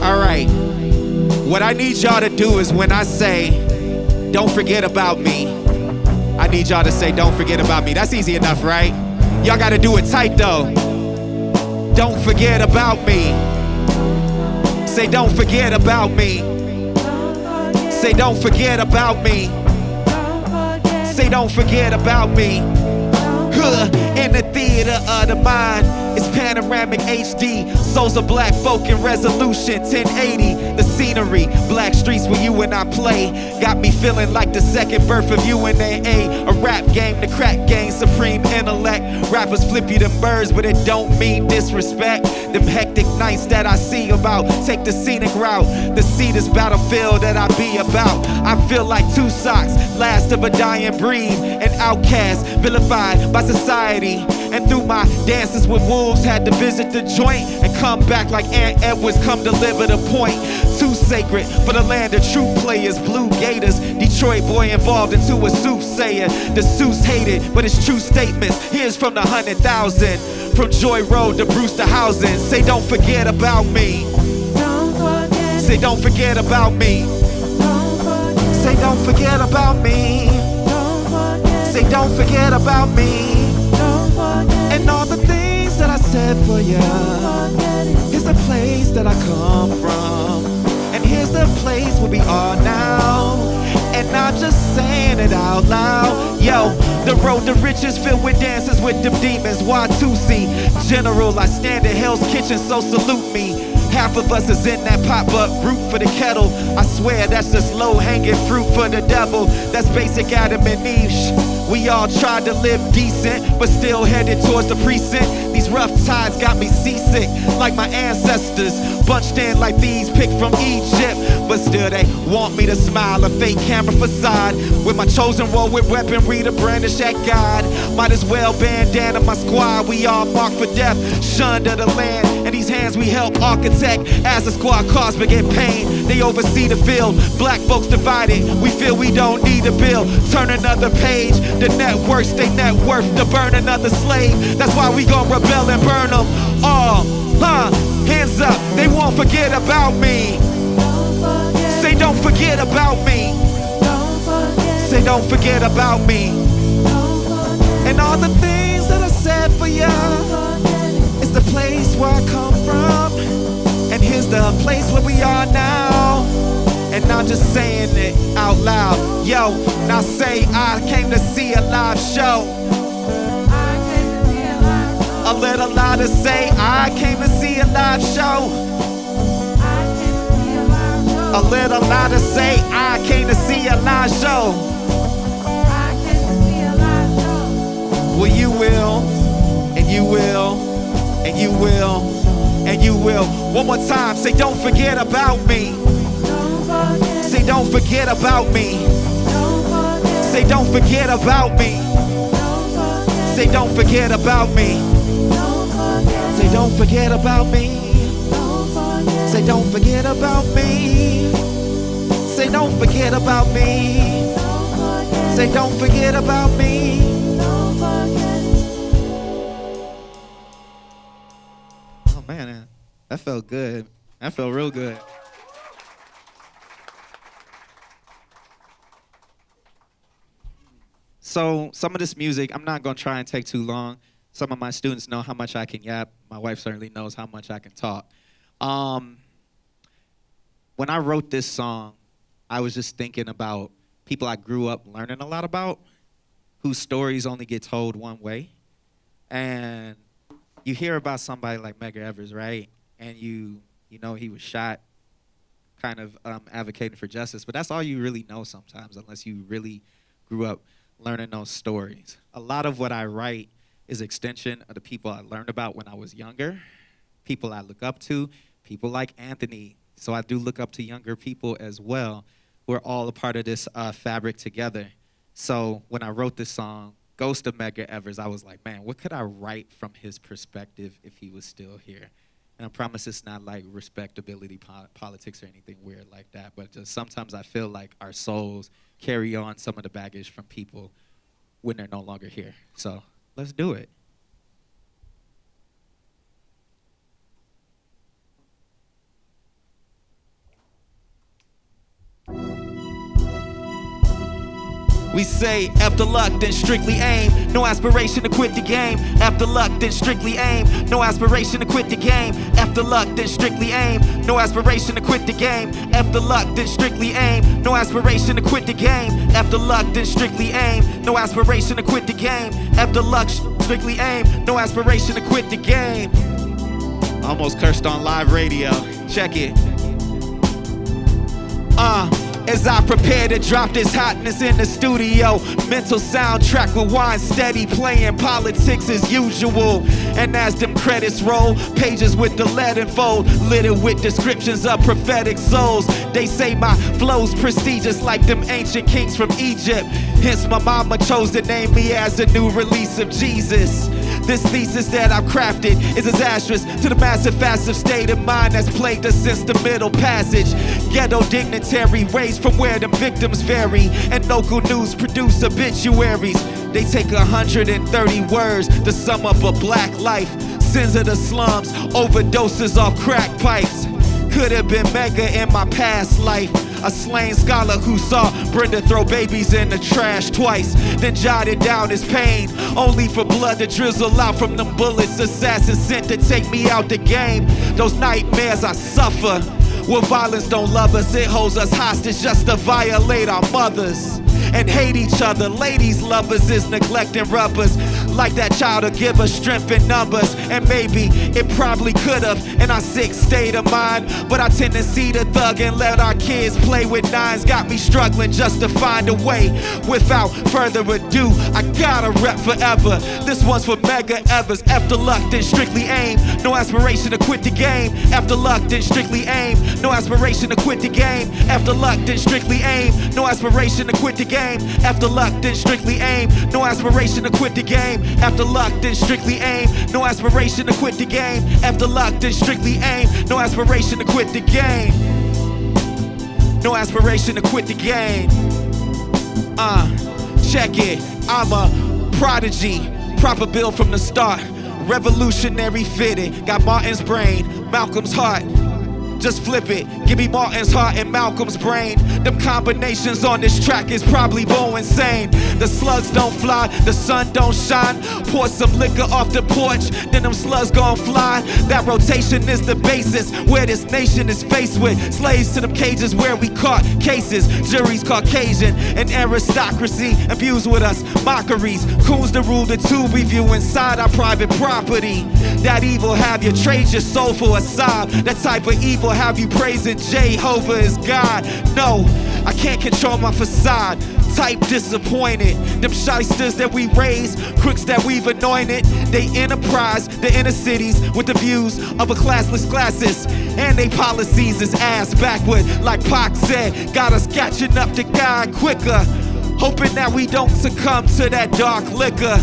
All right, what I need y'all to do is when I say, don't forget about me, I need y'all to say, don't forget about me. That's easy enough, right? Y'all gotta do it tight though. Don't forget about me. Say, don't forget about me. Say, don't forget about me. Say, don't forget about me. In the theater of the mind, it's panoramic HD. Souls of black folk in resolution 1080. The scenery, black streets where you and I play, got me feeling like the second birth of UNAA. A rap game, the crack game, supreme intellect. Rappers flip you them birds, but it don't mean disrespect. Them hectic nights that I see about, take the scenic route. The seat is battlefield that I be about. I feel like two socks, last of a dying breed, an outcast, vilified by society. And through my dances with wolves, had to visit the joint and come back like Aunt Edwards come deliver the point. Too sacred for the land of true players, blue gators. Detroit boy involved into a soothsayer. The suits hated, but it's true statements. Here's from the 100,000. From Joy Road to Brewster Housing. Say don't forget about me. Say don't forget about me. Say don't forget about me. Say don't forget about me. And all the things that I said for you. Here's the place that I come from. And here's the place where we are now. And I'm just saying it out loud. Yo, The road to riches filled with dances with them demons. Y2C, General, I stand in Hell's Kitchen, so salute me. Half of us is in that pot, but root for the kettle. I swear that's just low-hanging fruit for the devil. That's basic Adam and Eve. We all tried to live decent, but still headed towards the precinct. These rough tides got me seasick, like my ancestors. Bunched in like these, picked from Egypt. But still they want me to smile, a fake camera facade. With my chosen role with weaponry to brandish at God. Might as well bandana my squad, we all marked for death. Shunned of the land, and these hands we help architect. As the squad cosmic in pain, they oversee the field. Black folks divided, we feel we don't need a bill. Turn another page, the networks, they net worth to burn another slave. That's why we gon' rebel and burn them all. Hands up, they won't forget about me. Say don't forget about me. Say don't forget about me. And all the things that I said for ya. It's the place where I come from. And here's the place where we are now. And I'm just saying it out loud. Yo, now say I came to see a live show. A little louder, say I came to see a live show. A little louder, say I came to see a live show. Well, you will, and you will, and you will, and you will. One more time, say don't forget about me. Say don't forget about me. Say don't forget about me. Say don't forget about me. Say don't forget about me. Say don't forget about me. Say don't forget about me. Say don't forget about me. Oh man, that felt good. That felt real good. So some of this music, I'm not gonna try and take too long. Some of my students know how much I can yap. My wife certainly knows how much I can talk. When I wrote this song, I was just thinking about people I grew up learning a lot about, whose stories only get told one way. And you hear about somebody like Medgar Evers, right? And you know he was shot, kind of advocating for justice, but that's all you really know sometimes, unless you really grew up learning those stories. A lot of what I write is extension of the people I learned about when I was younger, people I look up to, people like Anthony. So I do look up to younger people as well. We're all a part of this fabric together. So when I wrote this song, Ghost of Medgar Evers, I was like, man, what could I write from his perspective if he was still here? And I promise it's not like respectability politics or anything weird like that, but just sometimes I feel like our souls carry on some of the baggage from people when they're no longer here. So let's do it. We say, after luck, then strictly aim. No aspiration to quit the game. After luck, then strictly aim. No aspiration to quit the game. After luck, then strictly aim. No aspiration to quit the game. After luck, then strictly aim. No aspiration to quit the game. After luck, then strictly aim. No aspiration to quit the game. After luck, strictly aim. No aspiration to quit the game. Almost cursed on live radio. Check it. As I prepare to drop this hotness in the studio, mental soundtrack with wine steady playing politics as usual. And as them credits roll, pages with the lead fold, littered with descriptions of prophetic souls. They say my flow's prestigious like them ancient kings from Egypt. Hence my mama chose to name me as a new release of Jesus. This thesis that I've crafted is disastrous to the massive, passive state of mind that's plagued us since the Middle Passage. Ghetto dignitary raised from where the victims vary, and local news produce obituaries. They take 130 words to sum up a black life. Sins of the slums, overdoses off crack pipes. Could have been mega in my past life. A slain scholar who saw Brenda throw babies in the trash twice, then jotted down his pain, only for blood to drizzle out from them bullets assassins sent to take me out the game. Those nightmares I suffer, where violence don't love us, it holds us hostage just to violate our mothers. and hate each other. Ladies, lovers is neglecting rubbers. Like that child to give us strength in numbers. And maybe it probably could have in our sick state of mind. But our tendency to thug and let our kids play with nines got me struggling just to find a way. Without further ado, I gotta rep forever. This one's for Mega Evers. After luck, then strictly aim. No aspiration to quit the game. After luck, then strictly aim. No aspiration to quit the game. After luck, then strictly aim. No aspiration to quit the game. After luck, then strictly aim. No aspiration to quit the game. After luck, then strictly aim. No aspiration to quit the game. After luck, then strictly aim. No aspiration to quit the game. No aspiration to quit the game. Check it. I'm a prodigy. Proper build from the start. Revolutionary fitted. Got Martin's brain, Malcolm's heart. Just flip it, give me Martin's heart and Malcolm's brain. Them combinations on this track is probably more insane. The slugs don't fly, the sun don't shine. Pour some liquor off the porch, then them slugs gon' fly. That rotation is the basis where this nation is faced with slaves to them cages where we caught cases. Juries Caucasian and aristocracy abused with us, mockeries. Coons to rule the two, we view inside our private property. That evil have you trade your soul for a sob. That type of evil have you praising Jehovah as God. No, I can't control my facade. Type disappointed. Them shysters that we raise, crooks that we've anointed. They enterprise the inner cities with the views of a classless classes. And they policies is ass backward, like Pac said. Got us catching up to God quicker. Hoping that we don't succumb to that dark liquor.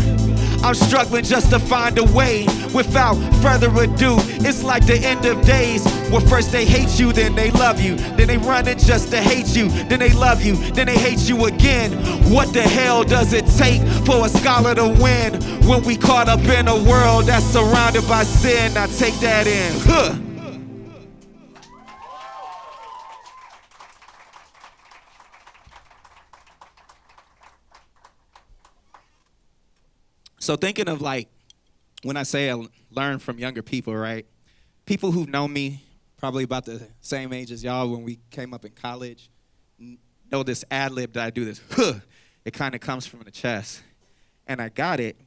I'm struggling just to find a way. Without further ado, it's like the end of days, where first they hate you, then they love you, then they run it just to hate you, then they love you, then they hate you again. What the hell does it take for a scholar to win when we caught up in a world that's surrounded by sin? Now take that in. So thinking of like, when I say I learn from younger people, right? People who've known me probably about the same age as y'all when we came up in college know this ad-lib that I do, this, it kind of comes from the chest. And I got it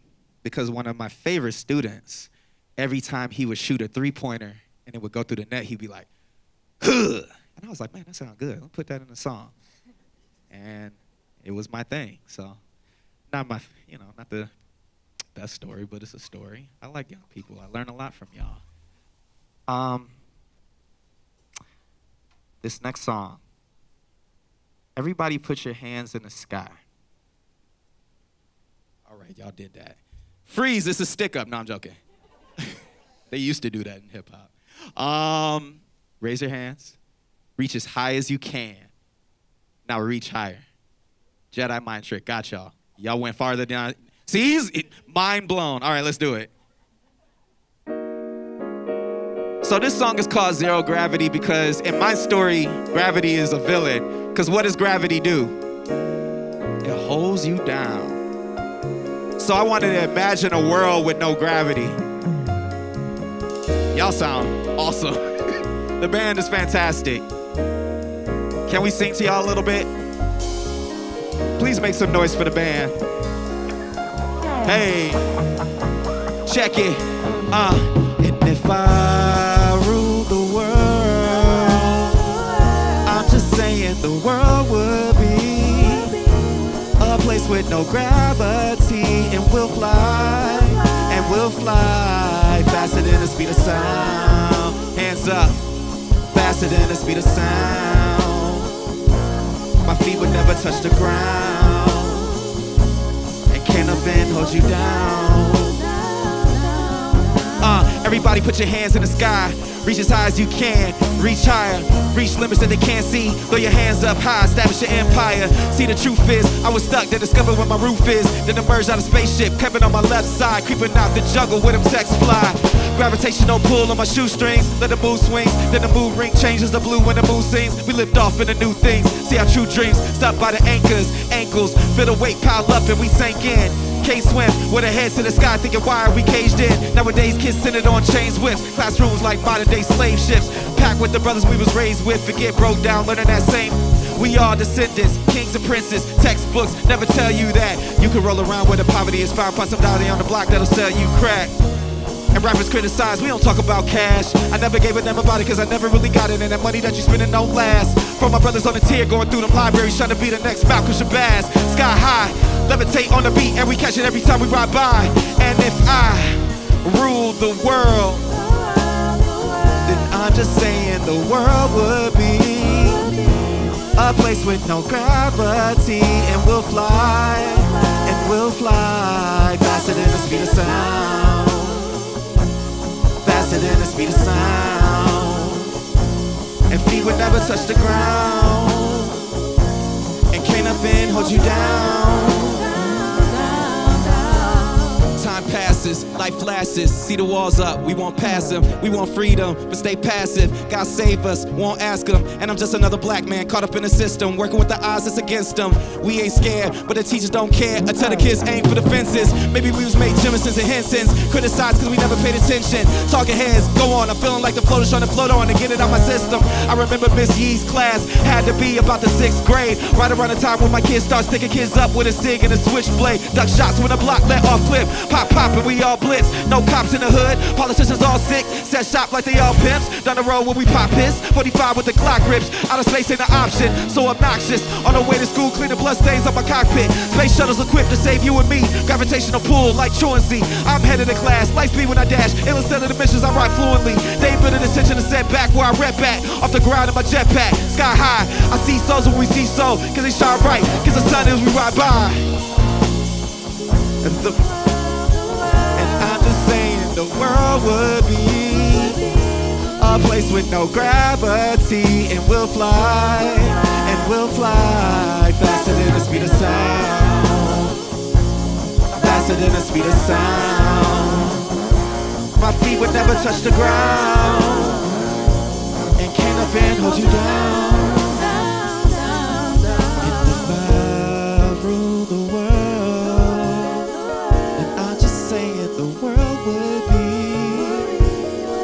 because one of my favorite students, every time he would shoot a three-pointer and it would go through the net, he'd be like, and I was like, man, that sounds good. Let's put that in the song. And it was my thing. So not my, not the best story, but it's a story. I like young people. I learn a lot from y'all. This next song, everybody put your hands in the sky. All right, y'all did that. Freeze, this is stick up. No, I'm joking. They used to do that in hip hop. Raise your hands. Reach as high as you can. Now reach higher. Jedi mind trick, got y'all. Y'all went farther than see, he's mind blown. All right, let's do it. So this song is called Zero Gravity because in my story, gravity is a villain. Because what does gravity do? It holds you down. So I wanted to imagine a world with no gravity. Y'all sound awesome. The band is fantastic. Can we sing to y'all a little bit? Please make some noise for the band. Hey, check it. And if I rule the world, I'm just saying the world would be a place with no gravity, and we'll fly faster than the speed of sound. Hands up, faster than the speed of sound. My feet would never touch the ground. Can't nothing hold you down. Everybody put your hands in the sky. Reach as high as you can. Reach higher. Reach limits that they can't see. Throw your hands up high. Establish your empire. See, the truth is, I was stuck to discover where my roof is. Then emerged out of spaceship. Kept on my left side. Creeping out the jungle where them texts fly. Gravitational pull on my shoestrings. Let the mood swings. Then the mood ring changes the blue when the mood sings. We lift off into new things. See our true dreams. Stop by the anchors. Ankles. Feel the weight pile up and we sank in. Can't swim with our heads to the sky, thinking why are we caged in? Nowadays kids centered on chains whips. Classrooms like modern day slave ships. pack with the brothers we was raised with, forget broke down, learning that same. We are descendants, kings and princes, textbooks never tell you that. You can roll around where the poverty is found, find somebody on the block that'll sell you crack. And rappers criticize, we don't talk about cash. I never gave a damn about it cause I never really got it, and that money that you spending don't last. For my brothers on the tier going through them libraries trying to be the next Malcolm Shabazz. Sky high, levitate on the beat and we catch it every time we ride by. And if I ruled the world, then I'm just saying the world would be a place with no gravity, and we'll fly, and we'll fly faster than the speed of sound, faster than the speed of sound, and feet would never touch the ground, and can't nothing hold you down. Time passes, life flashes, see the walls up, we won't pass them. We want freedom, but stay passive. God save us, won't ask them. And I'm just another black man caught up in the system, working with the odds that's against them. We ain't scared, but the teachers don't care. I tell the kids aim for the fences. Maybe we was made Jamisons and Hensons, criticized cause we never paid attention. Talking heads, go on, I'm feeling like the floater's trying to float on to get it out my system. I remember Miss Yee's class had to be about the 6th grade, right around the time when my kids start sticking kids up with a cig and a switchblade. Duck shots when the block let off clip. Pop, pop, and we all blitz. No cops in the hood, politicians all sick. Set shop like they all pimps. Down the road when we pop piss. 45 with the Glock grips. Outer space ain't an option, so obnoxious. On the way to school, cleaning blood stains on my cockpit. Space shuttles equipped to save you and me. Gravitational pull like truancy. I'm headed to class, light speed when I dash. Ill instead of the missions, I ride fluently. They ain't building attention to set back where I rep at. Off the ground in my jetpack, sky high. I see souls when we see so, cause they shine bright. Cause the sun is we ride by. And I'm just saying the world would be a place with no gravity, and we'll fly, and we'll fly faster than the speed of sound, faster than the speed of sound. My feet would never touch the ground, and can't nothing hold you down. And if I rule the world, then I'm just saying the world would be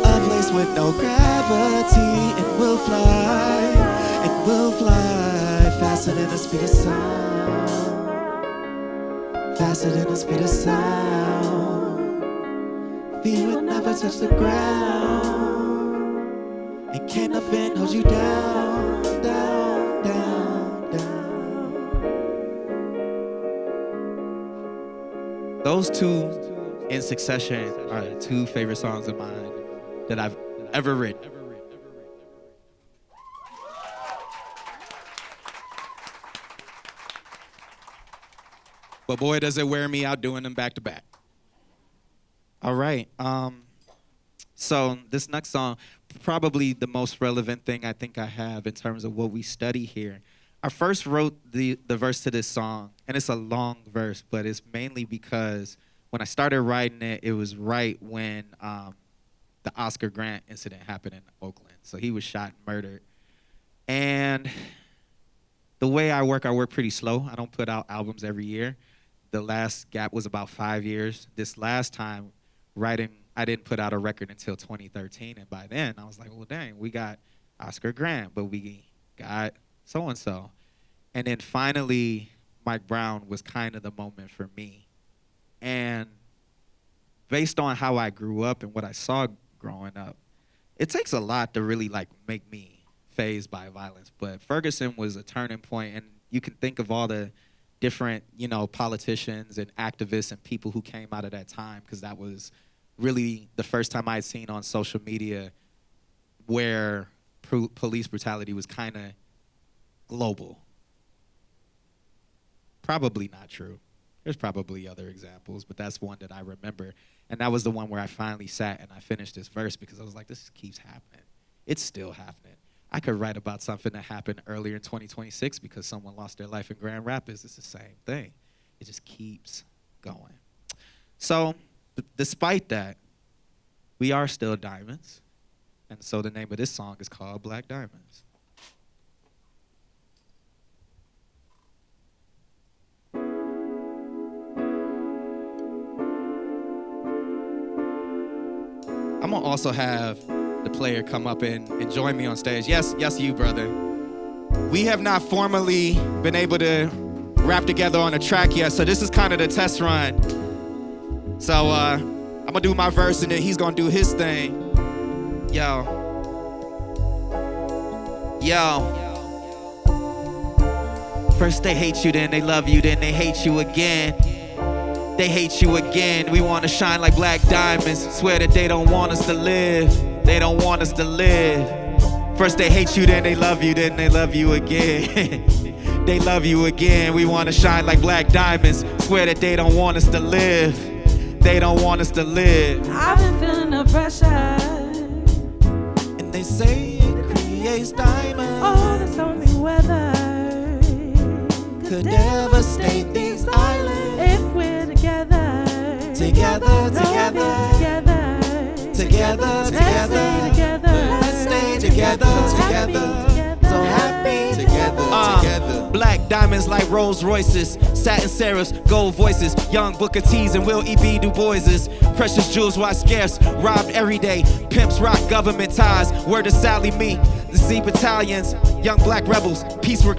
a place with no gravity, and we'll fly, and we'll fly faster than the speed of sound, faster than the speed of sound. Feet will never touch the ground, and can't nothing hold you down, down, down, down. Those two in succession are the two favorite songs of mine that I've ever written. But boy, does it wear me out doing them back to back. All right. So this next song, probably the most relevant thing I think I have in terms of what we study here. I first wrote the verse to this song, and it's a long verse, but it's mainly because when I started writing it, it was right when the Oscar Grant incident happened in Oakland. So he was shot and murdered. And the way I work pretty slow. I don't put out albums every year. The last gap was about 5 years. This last time, writing, I didn't put out a record until 2013, and by then I was like, well, dang, we got Oscar Grant, but we got so-and-so. And then finally, Mike Brown was kind of the moment for me. And based on how I grew up and what I saw growing up, it takes a lot to really like make me fazed by violence. But Ferguson was a turning point, and you can think of all the different, politicians and activists and people who came out of that time, because that was really the first time I had seen on social media where police brutality was kind of global. Probably not true. There's probably other examples, but that's one that I remember. And that was the one where I finally sat and I finished this verse because I was like, this keeps happening. It's still happening. I could write about something that happened earlier in 2026 because someone lost their life in Grand Rapids. It's the same thing. It just keeps going. So despite that, we are still diamonds. And so the name of this song is called Black Diamonds. I'm gonna also have the the player, come up and join me on stage. Yes, you, brother. We have not formally been able to rap together on a track yet, so this is kind of the test run. So I'm gonna do my verse and then he's gonna do his thing. Yo. First they hate you, then they love you, then they hate you again. They hate you again. We wanna shine like black diamonds. Swear that they don't want us to live. They don't want us to live. First they hate you, then they love you, then they love you again. They love you again. We wanna shine like black diamonds. Swear that they don't want us to live. They don't want us to live. I've been feeling the pressure. And they say it creates diamonds. Oh, the stormy weather could devastate these islands. If we're together, Together, let's stay together, so happy together. Black diamonds like Rolls Royces, satin serifs, gold voices, young Booker T's and Will E.B. Du Bois's. Precious jewels why scarce, robbed every day. Pimps rock government ties. Word to Sally me, the Z battalions, young black rebels, peace work.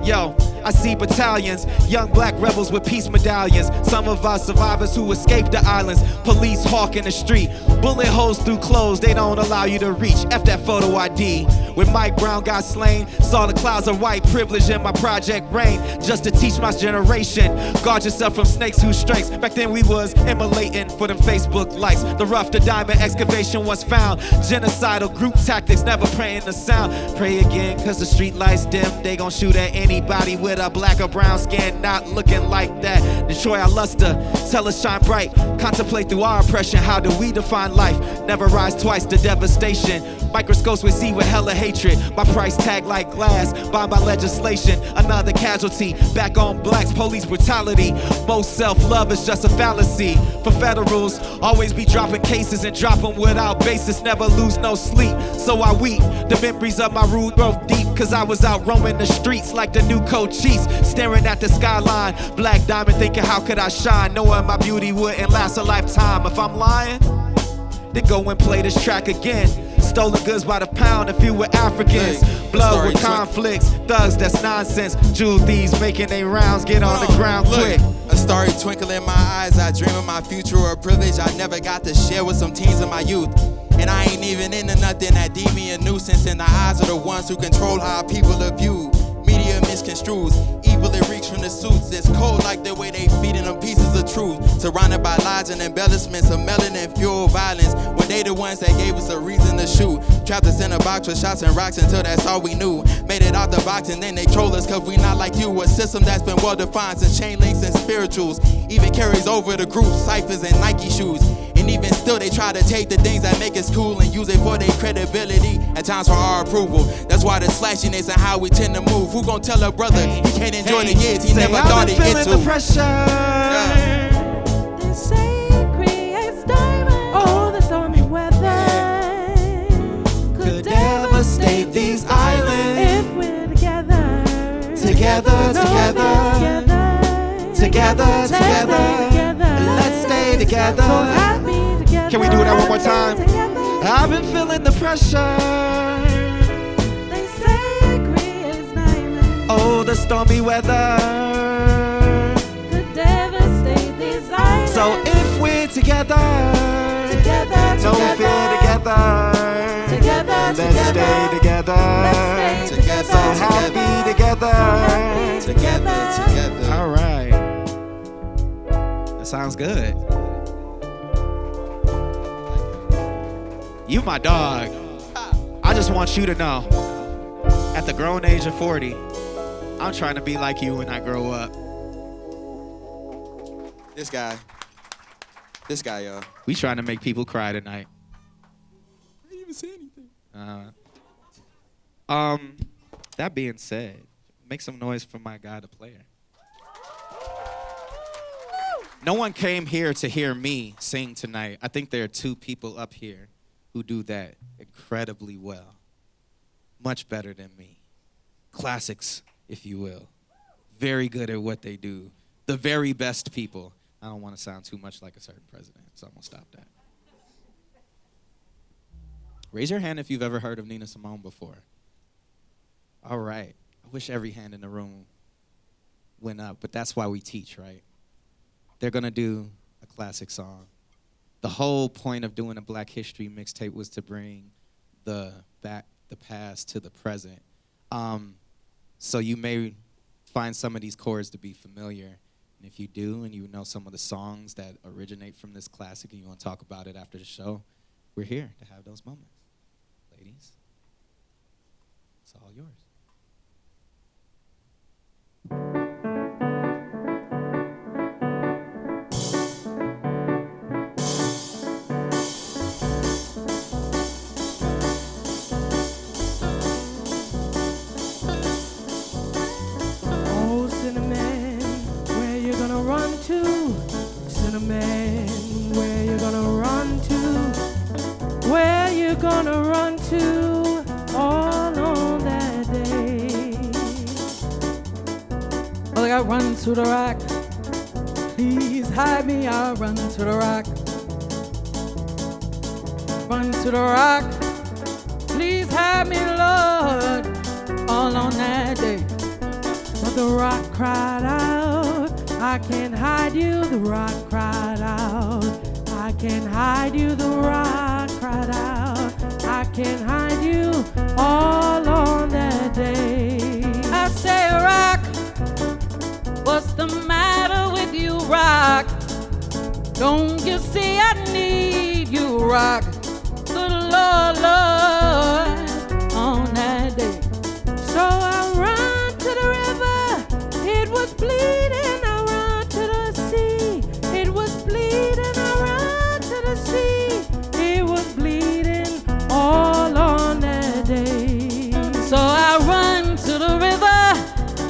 Yo, I see battalions, young black rebels with peace medallions. Some of our survivors who escaped the islands. Police hawking the street, bullet holes through clothes they don't allow you to reach. F that photo ID. When Mike Brown got slain, saw the clouds of white privilege in my project rain. Just to teach my generation, guard yourself from snakes who strikes. Back then we was immolating for them Facebook likes. The rough to diamond excavation was found. Genocidal group tactics, never praying the sound. Pray again, cause the street lights dim. They gon' shoot at anybody with a black or brown skin, not looking like that. Destroy our luster, tell us shine bright. Contemplate through our oppression, how do we define life? Never rise twice to devastation. Microscopes we see with hella hatred. My price tag like glass, bound by legislation. Another casualty, back on blacks, police brutality. Most self-love is just a fallacy. For federals, always be dropping cases and drop them without basis. Never lose no sleep, so I weep. The memories of my rude growth deep, cause I was out roaming the streets like the new Cochise, staring at the skyline. Black diamond thinking how could I shine, knowing my beauty wouldn't last a lifetime. If I'm lying, then go and play this track again. Stolen goods by the pound, a few were Africans. Blood with conflicts, thugs, that's nonsense. Jewel thieves making their rounds, get on the ground quick. A starry twinkle in my eyes, I dream of my future, a privilege I never got to share with some teens in my youth. And I ain't even into nothing that deem me a nuisance in the eyes of the ones who control how people are viewed. Media misconstrues, evil it reeks from the suits. It's cold like the way they feeding them pieces of truth. Surrounded by lies and embellishments of melanin fuel violence, when they the ones that gave us a reason to shoot. Trapped us in a box with shots and rocks until that's all we knew. Made it out the box and then they troll us cause we not like you. A system that's been well defined since chain links and spirituals. Even carries over the group ciphers and Nike shoes. And even still they try to take the things that make us cool and use it for their credibility, at times for our approval. That's why the slashiness and how we tend to move. Who gon' tell a brother he can't enjoy the years he never thought he'd get to? The pressure. They say it creates diamonds. Oh, the stormy weather could devastate these islands. If we're together, let's stay together. So happy together. Can we do that one more time? I've been feeling the pressure. They say it creates diamonds. Oh, the stormy weather Could devastate these islands. So if we're together, no fear together. Let's stay together. So happy together. All right. That sounds good. You my dog. I just want you to know, at the grown age of 40, I'm trying to be like you when I grow up. This guy, y'all. We trying to make people cry tonight. I didn't even say anything. That being said, make some noise for my guy, the player. No one came here to hear me sing tonight. I think there are two people up here who do that incredibly well. Much better than me. Classics, if you will. Very good at what they do. The very best people. I don't want to sound too much like a certain president, so I'm going to stop that. Raise your hand if you've ever heard of Nina Simone before. All right. I wish every hand in the room went up, but that's why we teach, right? They're going to do a classic song. The whole point of doing a Black History mixtape was to bring the past to the present. So you may find some of these chords to be familiar. And if you do, and you know some of the songs that originate from this classic and you want to talk about it after the show, we're here to have those moments. Ladies, it's all yours. Oh, Cinnamon, where you gonna run to? Cinnamon, where you gonna run to? Where you gonna run to all on that day? Well, I got run to the rock. Please hide me, I'll run to the rock. Run to the rock. Please hide me, Lord, all on that day. But the rock cried out, I can't hide you. The rock cried out, I can't hide you. The rock cried out, I can't hide you all on that day. I say, rock, what's the matter with you, rock? Don't you see I need you, rock? Good Lord, Lord, on that day. So I run to the river, it was bleeding. I run to the sea, it was bleeding. I run to the sea, it was bleeding all on that day. So I run to the river,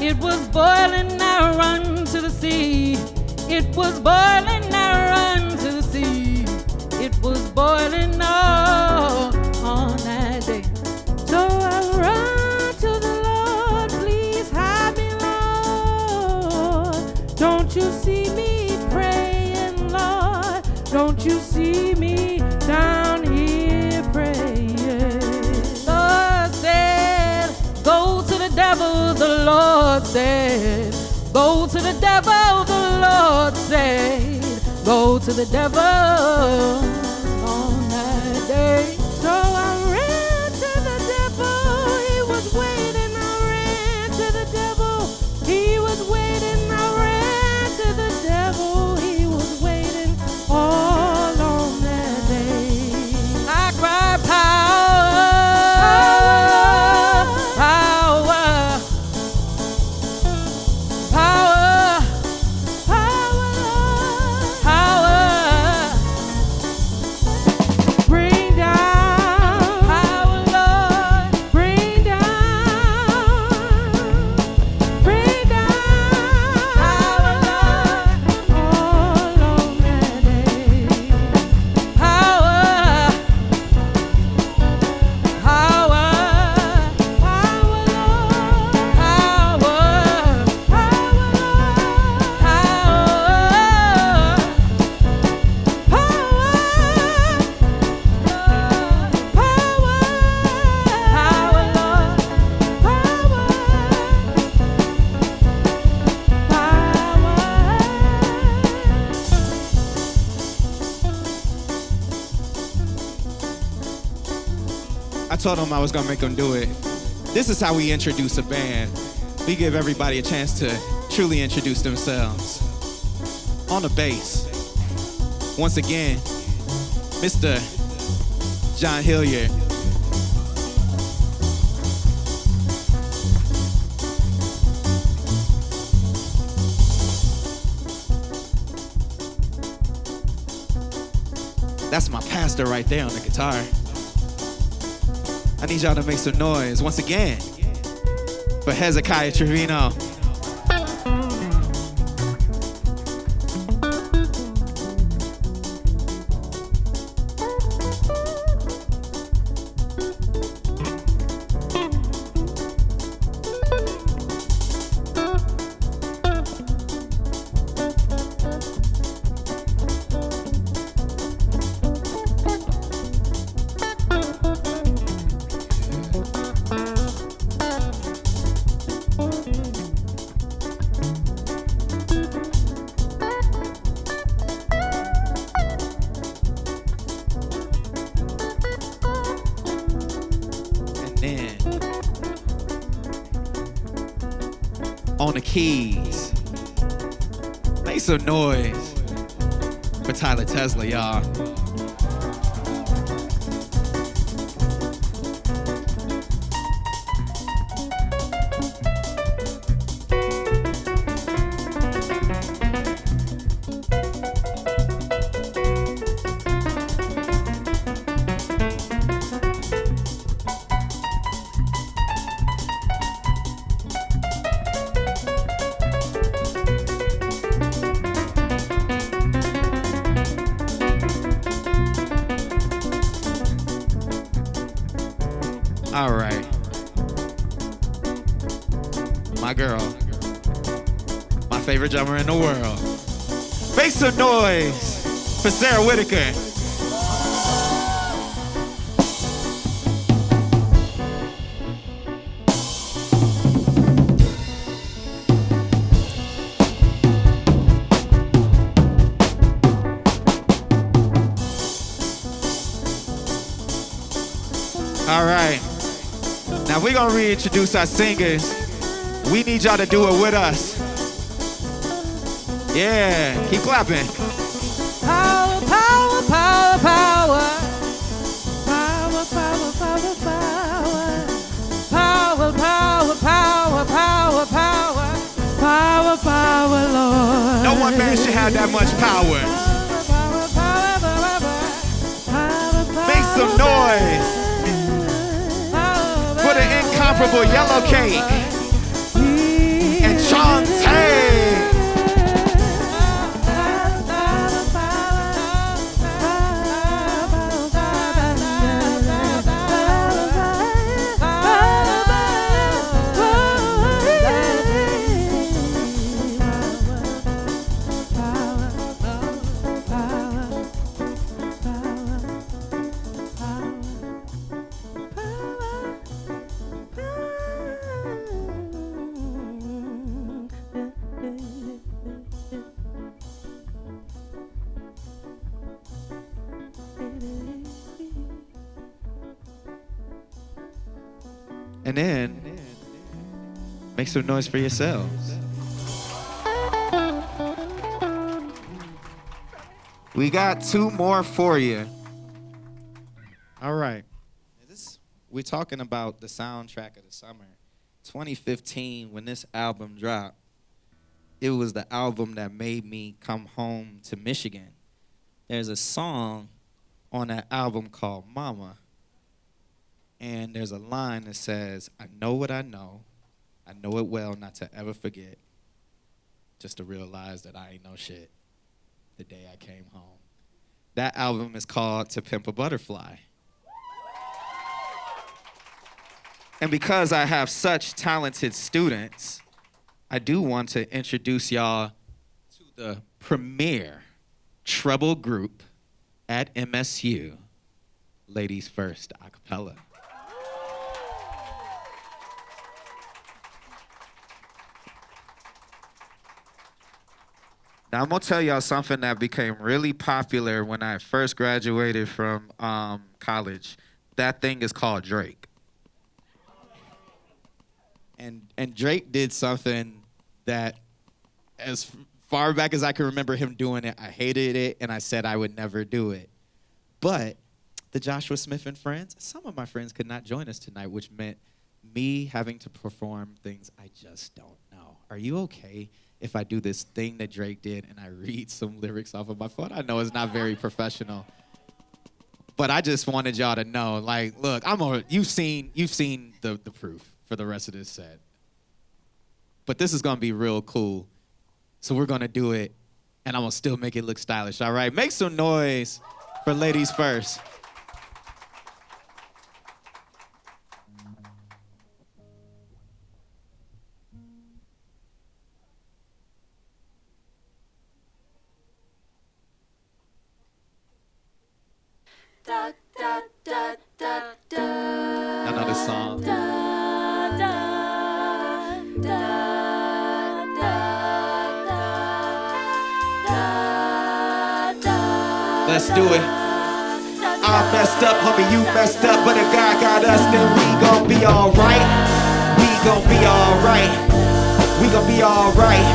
it was boiling. I run to the sea, it was boiling. I run to the sea, it was boiling all on that day. So I run to the Lord, please hide me, Lord. Don't you see me praying, Lord? Don't you see me down here praying? Lord said, go to the devil, the Lord said. Go to the devil, the Lord said. Go to the devil on that day. So I ran to the devil, he was waiting. I ran to the devil, he was waiting. I ran to the devil, he was waiting all on that day. I cried, power, power, power, power, power. Bring down power, Lord. Bring down power, Lord. All on that day. Power, power, power, Lord. Power, I told him I was gonna make him do it. This is how we introduce a band. We give everybody a chance to truly introduce themselves. On the bass, once again, Mr. John Hilliard. That's my pastor right there on the guitar. I need y'all to make some noise once again for Hezekiah Trevino. then on the keys, make some noise for Tyler Tesla, y'all. All right. My girl. My favorite drummer in the world. Make some noise for Sarah Whitaker. All right. Now we're gonna reintroduce our singers. We need y'all to do it with us. Yeah, keep clapping. Power, power, power, power. Power, power, power, power. Power, power, power, power, power. Power, power, Lord. No one man should have that much power. Make some noise for the incomparable Yellow Cake and Chante. And then, make some noise for yourselves. We got two more for you. All right. We're talking about the soundtrack of the summer. 2015, when this album dropped, it was the album that made me come home to Michigan. There's a song on that album called Mama. And there's a line that says, I know what I know it well not to ever forget, just to realize that I ain't no shit the day I came home. That album is called To Pimp a Butterfly. And because I have such talented students, I do want to introduce y'all to the premier treble group at MSU, Ladies First a cappella. Now, I'm going to tell y'all something that became really popular when I first graduated from college. That thing is called Drake. And Drake did something that, as far back as I can remember him doing it, I hated it, and I said I would never do it. But the Joshua Smith and friends, some of my friends could not join us tonight, which meant me having to perform things I just don't know. Are you okay if I do this thing that Drake did and I read some lyrics off of my phone? I know it's not very professional, but I just wanted y'all to know, like, look, you've seen the proof for the rest of this set. But this is gonna be real cool. So we're gonna do it, and I'm gonna still make it look stylish, all right? Make some noise for Ladies First. Da, da, da, da, da. I know this song. Da, da, da, da, da, da. Let's do it. I messed up, homie, you messed up, but if God got us, then we gon' be be alright. We gon' be alright. We gon' be alright.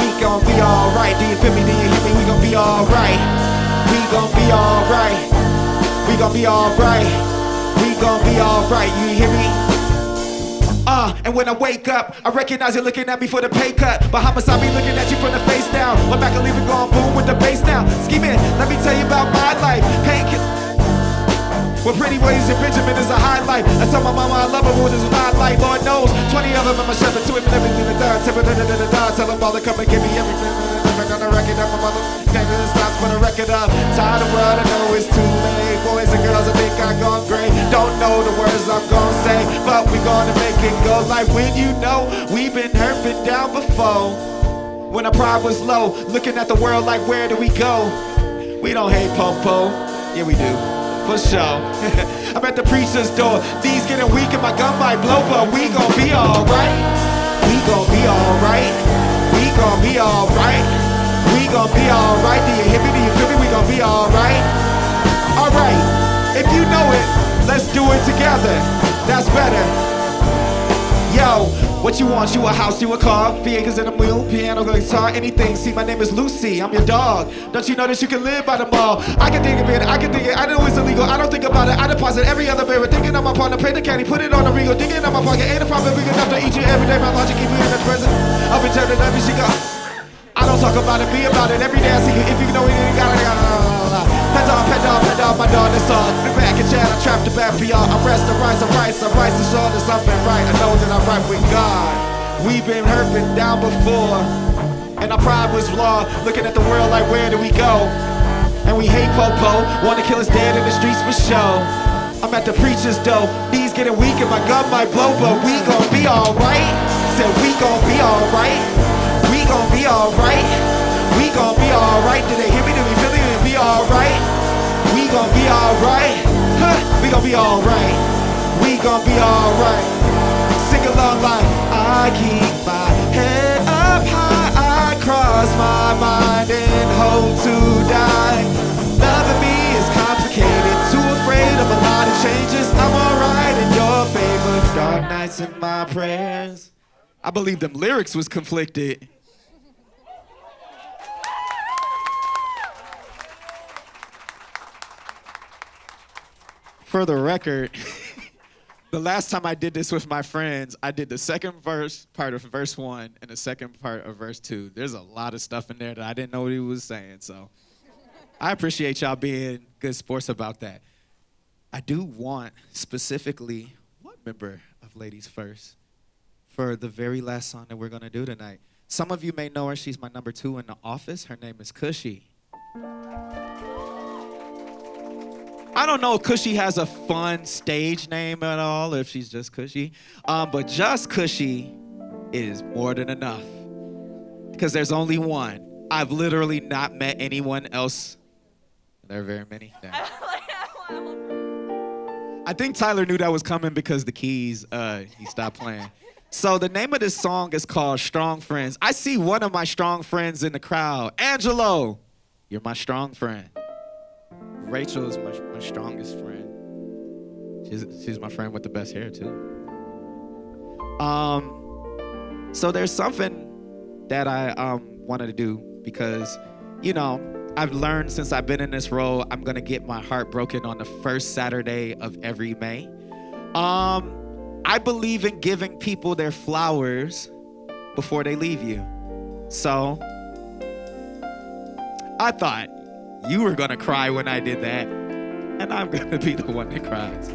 We gon' be alright. Do you feel me? Do you hear me? We gon' be alright. We gon' be alright. We gon' be alright. We gon' be alright. You hear me? And when I wake up, I recognize you're looking at me for the pay cut. But homicide be looking at you from the face down. One back and leave it going boom with the bass now. Scheming, let me tell you about my life. Painkiller. Well, pretty ways and Benjamin is a highlight. I tell my mama I love her, but this is not light. Lord knows, 20 of them in my shirt, but 2 of them everything to die. Tell them all to come and give me everything. On the record up, my mother can't really stop for the record up. Tired of the world, I know it's too late. Boys and girls, I think I gone great. Don't know the words I'm gonna say, but we gonna make it go like when you know we've been hurt, been down before. When our pride was low, looking at the world like where do we go? We don't hate Popo, yeah we do. For sure. I'm at the preacher's door. These getting weak and my gun might blow, but we gon' be alright. We gon' be alright. We gon' be alright. We gon' be alright. Do you hear me? Do you feel me? We gon' be alright. Alright. If you know it, let's do it together. That's better. Yo, what you want? You a house, you a car, Viegas in a mule, piano, guitar, anything. See, my name is Lucy, I'm your dog. Don't you know that you can live by the mall? I can think of it, I can think it, I know it's illegal, I don't think about it. I deposit every other favor, thinking of my partner, pay the candy, put it on a Regal, thinking of my pocket, ain't a problem big enough to eat you every day. My logic keep me in the present. I've been turning every she got. I don't talk about it, be about it. Every day I see you, if you know it, you ain't got it. Pet dog, my dog, that's all. Been back and chat, I trapped the back for y'all. I rest, I rise, and sure there's something right. I know that I'm right with God. We've been hurt, been down before, and our pride was flawed. Looking at the world like where do we go? And we hate Popo, wanna kill us dead in the streets for show. I'm at the preacher's door, knees getting weak and my gun might blow, but we gon' be alright. Said we gon' be alright. We gon' be alright. We gon' be alright. Did they hear me? Did we feel it? Did we be alright? We gon' be alright. Huh? We gon' be alright. We gon' be alright. Sing along like I keep my head up high. I cross my mind and hope to die. Loving me is complicated. Too afraid of a lot of changes. I'm alright in your favor. Dark nights in my prayers. I believe them lyrics was conflicted. For the record, the last time I did this with my friends, I did the second part of verse 1 and the second part of verse 2. There's a lot of stuff in there that I didn't know what he was saying, so I appreciate y'all being good sports about that. I do want specifically one member of Ladies First for the very last song that we're gonna do tonight. Some of you may know her, she's my number 2 in the office. Her name is Cushy. I don't know if Cushy has a fun stage name at all, or if she's just Cushy. But just Cushy is more than enough. Because there's only one. I've literally not met anyone else. There are very many. I think Tyler knew that was coming because the keys, he stopped playing. So the name of this song is called Strong Friends. I see one of my strong friends in the crowd. Angelo, you're my strong friend. Rachel is my strongest friend. She's my friend with the best hair too. So there's something that I wanted to do because, you know, I've learned since I've been in this role, I'm gonna get my heart broken on the first Saturday of every May. I believe in giving people their flowers before they leave you. So I thought you were gonna cry when I did that, and I'm gonna be the one that cries.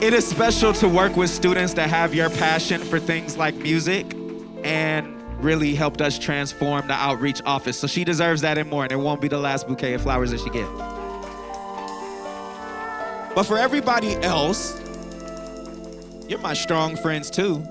It is special to work with students that have your passion for things like music and really helped us transform the outreach office. So she deserves that and more, and it won't be the last bouquet of flowers that she gets. But for everybody else, you're my strong friends too.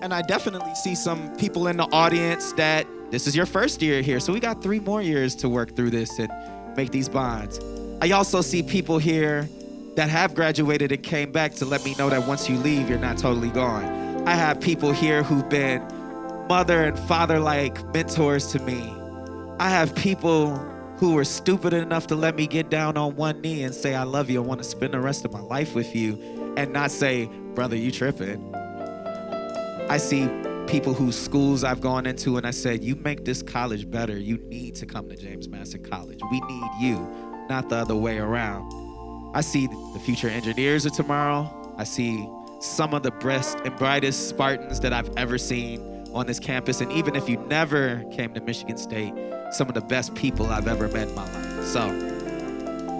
And I definitely see some people in the audience that this is your first year here, so we got 3 more years to work through this and make these bonds. I also see people here that have graduated and came back to let me know that once you leave, you're not totally gone. I have people here who've been mother and father-like mentors to me. I have people who were stupid enough to let me get down on one knee and say, I love you, I want to spend the rest of my life with you, and not say, brother, you tripping. I see people whose schools I've gone into and I said, you make this college better. You need to come to James Madison College. We need you, not the other way around. I see the future engineers of tomorrow. I see some of the best and brightest Spartans that I've ever seen on this campus. And even if you never came to Michigan State, some of the best people I've ever met in my life. So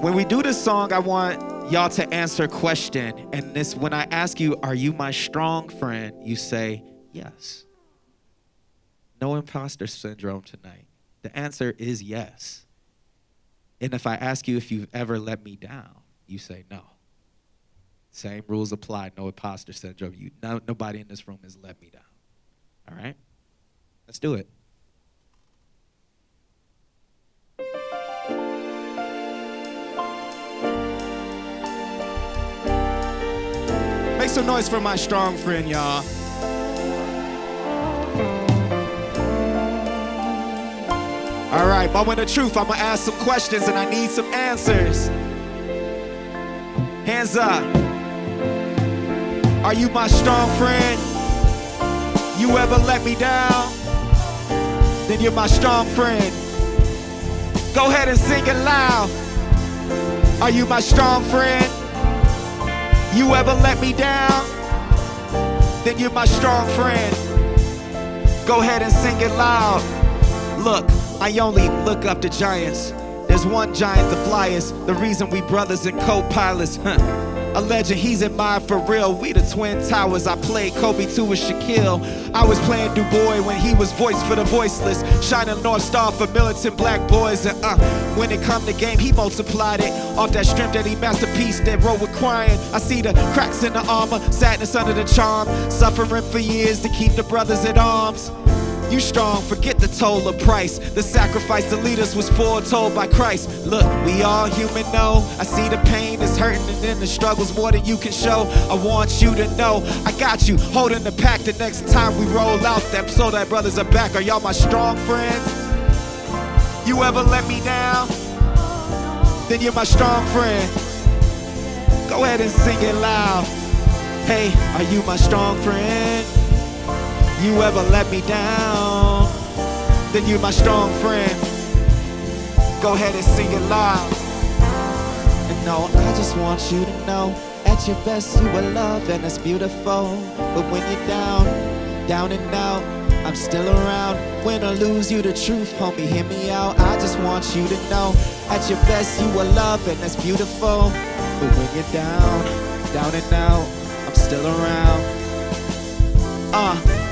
when we do this song, I want y'all to answer a question. And this, when I ask you, are you my strong friend? You say, yes. No imposter syndrome tonight. The answer is yes. And if I ask you if you've ever let me down, you say no. Same rules apply, no imposter syndrome. Nobody in this room has let me down. All right? Let's do it. Make some noise for my strong friend, y'all. All right, moment of truth. I'm gonna ask some questions and I need some answers. Hands up. Are you my strong friend? You ever let me down? Then you're my strong friend. Go ahead and sing it loud. Are you my strong friend? You ever let me down? Then you're my strong friend. Go ahead and sing it loud. Look, I only look up to giants. There's one giant, the flyest. The reason we brothers and co-pilots, A legend, he's admired for real. We the Twin Towers. I played Kobe to a Shaquille. I was playing Du Bois when he was voice for the voiceless. Shining North Star for militant black boys. And when it come to game, he multiplied it. Off that strength that he masterpiece that wrote with crying. I see the cracks in the armor, sadness under the charm. Suffering for years to keep the brothers at arms. You strong, forget the toll of price. The sacrifice to lead us was foretold by Christ. Look, we all human, no. I see the pain is hurting and then the struggle's more than you can show. I want you to know I got you holding the pack the next time we roll out that so that brothers are back. Are y'all my strong friends? You ever let me down? Then you're my strong friend. Go ahead and sing it loud. Hey, are you my strong friend? You ever let me down? Then you're my strong friend. Go ahead and sing it loud. And no, I just want you to know, at your best you are love and it's beautiful. But when you're down and out, I'm still around. When I lose you the truth, homie, hear me out. I just want you to know, at your best you are love and it's beautiful. But when you're down and out, I'm still around.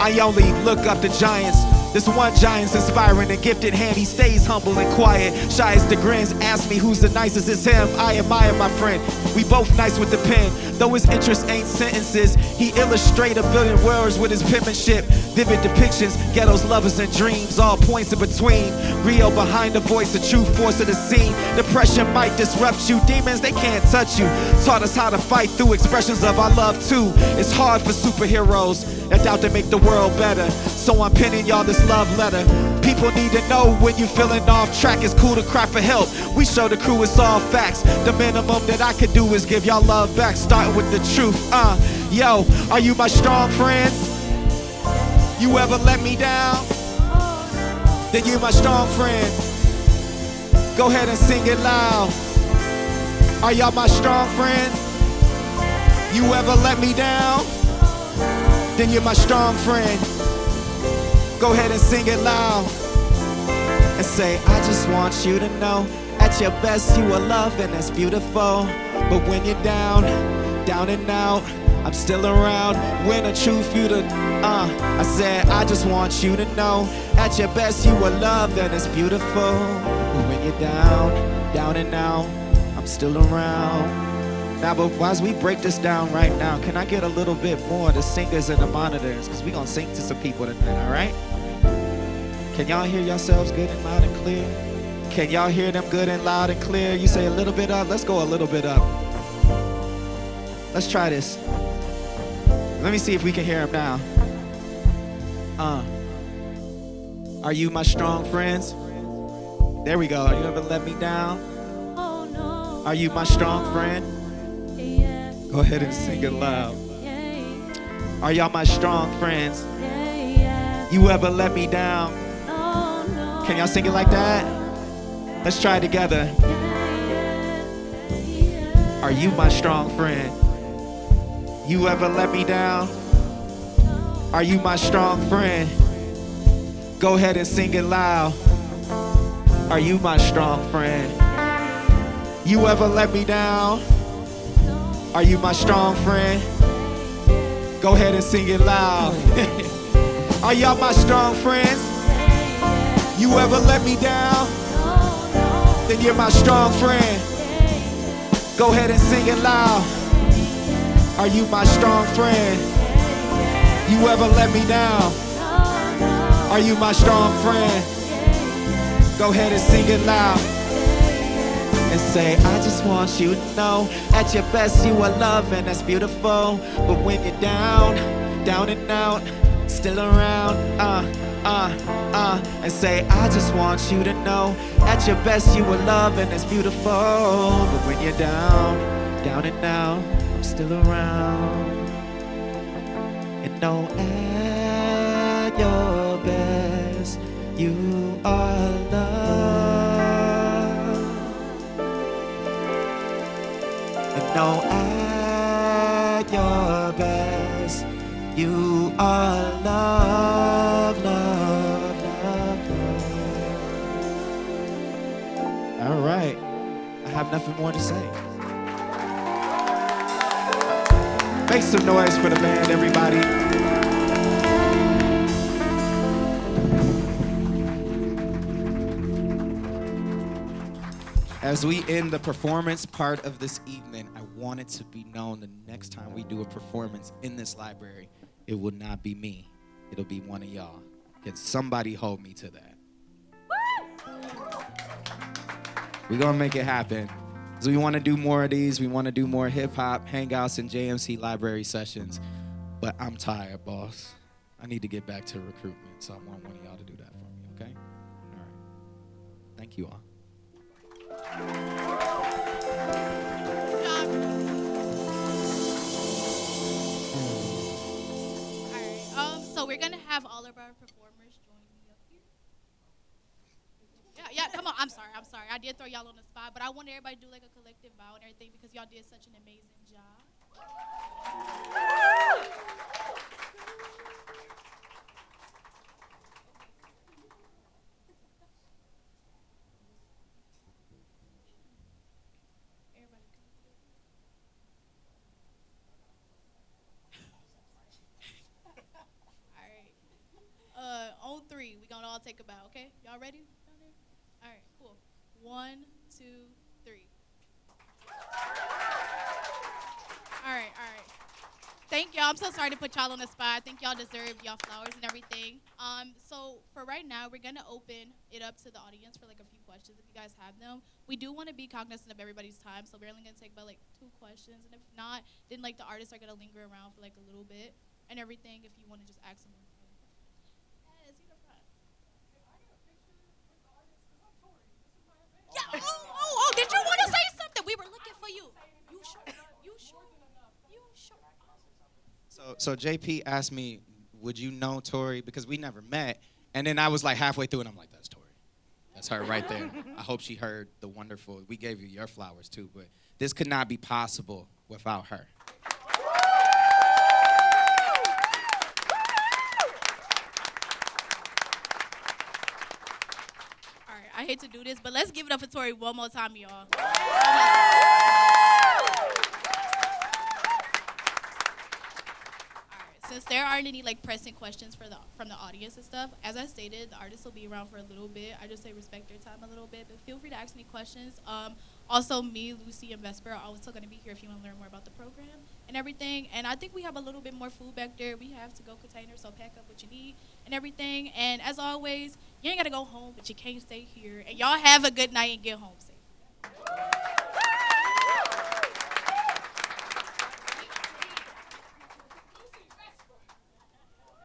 I only look up to giants. This one giant's inspiring and gifted hand. He stays humble and quiet, shy as the grins. Ask me who's the nicest, it's him. I admire my friend. We both nice with the pen. Though his interests ain't sentences, he illustrate a billion words with his penmanship. Vivid depictions, ghettos, lovers, and dreams. All points in between. Rio behind the voice, the true force of the scene. Depression might disrupt you. Demons, they can't touch you. Taught us how to fight through expressions of our love too. It's hard for superheroes. I doubt they make the world better. So I'm penning y'all this love letter. People need to know when you feeling off track. It's cool to cry for help. We show the crew it's all facts. The minimum that I could do is give y'all love back. Starting with the truth. Yo, are you my strong friends? You ever let me down? Then you my strong friend. Go ahead and sing it loud. Are y'all my strong friends? You ever let me down? Then you're my strong friend. Go ahead and sing it loud. And say, I just want you to know, at your best you are love and that's beautiful. But when you're down and out, I'm still around. When the truth you to, I said, I just want you to know, at your best you are love and it's beautiful. But when you're down and out, I'm still around. Now, but as we break this down right now, can I get a little bit more of the singers and the monitors? Because we're going to sing to some people tonight, all right? Can y'all hear yourselves good and loud and clear? Can y'all hear them good and loud and clear? You say a little bit up? Let's go a little bit up. Let's try this. Let me see if we can hear them now. Are you my strong friends? There we go. Are you ever let me down? Oh no. Are you my strong friend? Yeah. Go ahead and sing it loud. Yeah. Are y'all my strong friends? Yeah. You ever let me down? Oh no. Can y'all sing it like that? Let's try it together. Are you my strong friend? You ever let me down? Are you my strong friend? Go ahead and sing it loud. Are you my strong friend? You ever let me down? Are you my strong friend? Go ahead and sing it loud. Are y'all my strong friends? You ever let me down? Then you're my strong friend. Go ahead and sing it loud. Are you my strong friend? You ever let me down? Are you my strong friend? Go ahead and sing it loud. And say, I just want you to know, at your best you are loving, that's beautiful. But when you're down, down and out, still around, and say, I just want you to know, at your best you are loving, that's beautiful. But when you're down, down and out, I'm still around. And know at your best, you are loved. And know at your best, you are loved, loved, loved, loved. All right. I have nothing more to say. Make some noise for the band, everybody. As we end the performance part of this evening, I want it to be known the next time we do a performance in this library, it will not be me. It'll be one of y'all. Can somebody hold me to that? We're gonna make it happen. So we want to do more of these. We want to do more hip-hop hangouts and JMC library sessions. But I'm tired, boss. I need to get back to recruitment, so I want one of y'all to do that for me, okay? All right. Thank you all. So we're gonna have all of our performers join me up here. Yeah, come on. I'm sorry. I did throw y'all on the spot, but I want everybody to do like a collective bow and everything because y'all did such an amazing job. On three, we're gonna all take a bow, okay? Y'all ready down there? All right, cool. 1, 2, 3. All right. Thank y'all. I'm so sorry to put y'all on the spot. I think y'all deserve y'all flowers and everything. So for right now, we're gonna open it up to the audience for like a few questions if you guys have them. We do want to be cognizant of everybody's time, so we're only gonna take about like 2 questions, and if not, then like the artists are gonna linger around for like a little bit and everything. If you want to just ask them. Yeah. Oh, did you want to say something? We were looking for you. You sure? So JP asked me, would you know Tori? Because we never met. And then I was like halfway through, and I'm like, that's Tori. That's her right there. I hope she heard the wonderful, we gave you your flowers too, but this could not be possible without her. I hate to do this, but let's give it up for Tori one more time, y'all. Since there aren't any like pressing questions from the audience and stuff, as I stated, the artists will be around for a little bit. I just say respect their time a little bit, but feel free to ask any questions. Also, me, Lucy, and Vesper are also going to be here if you want to learn more about the program and everything. And I think we have a little bit more food back there. We have to-go containers, so pack up what you need and everything. And as always, you ain't got to go home, but you can't stay here. And y'all have a good night and get home.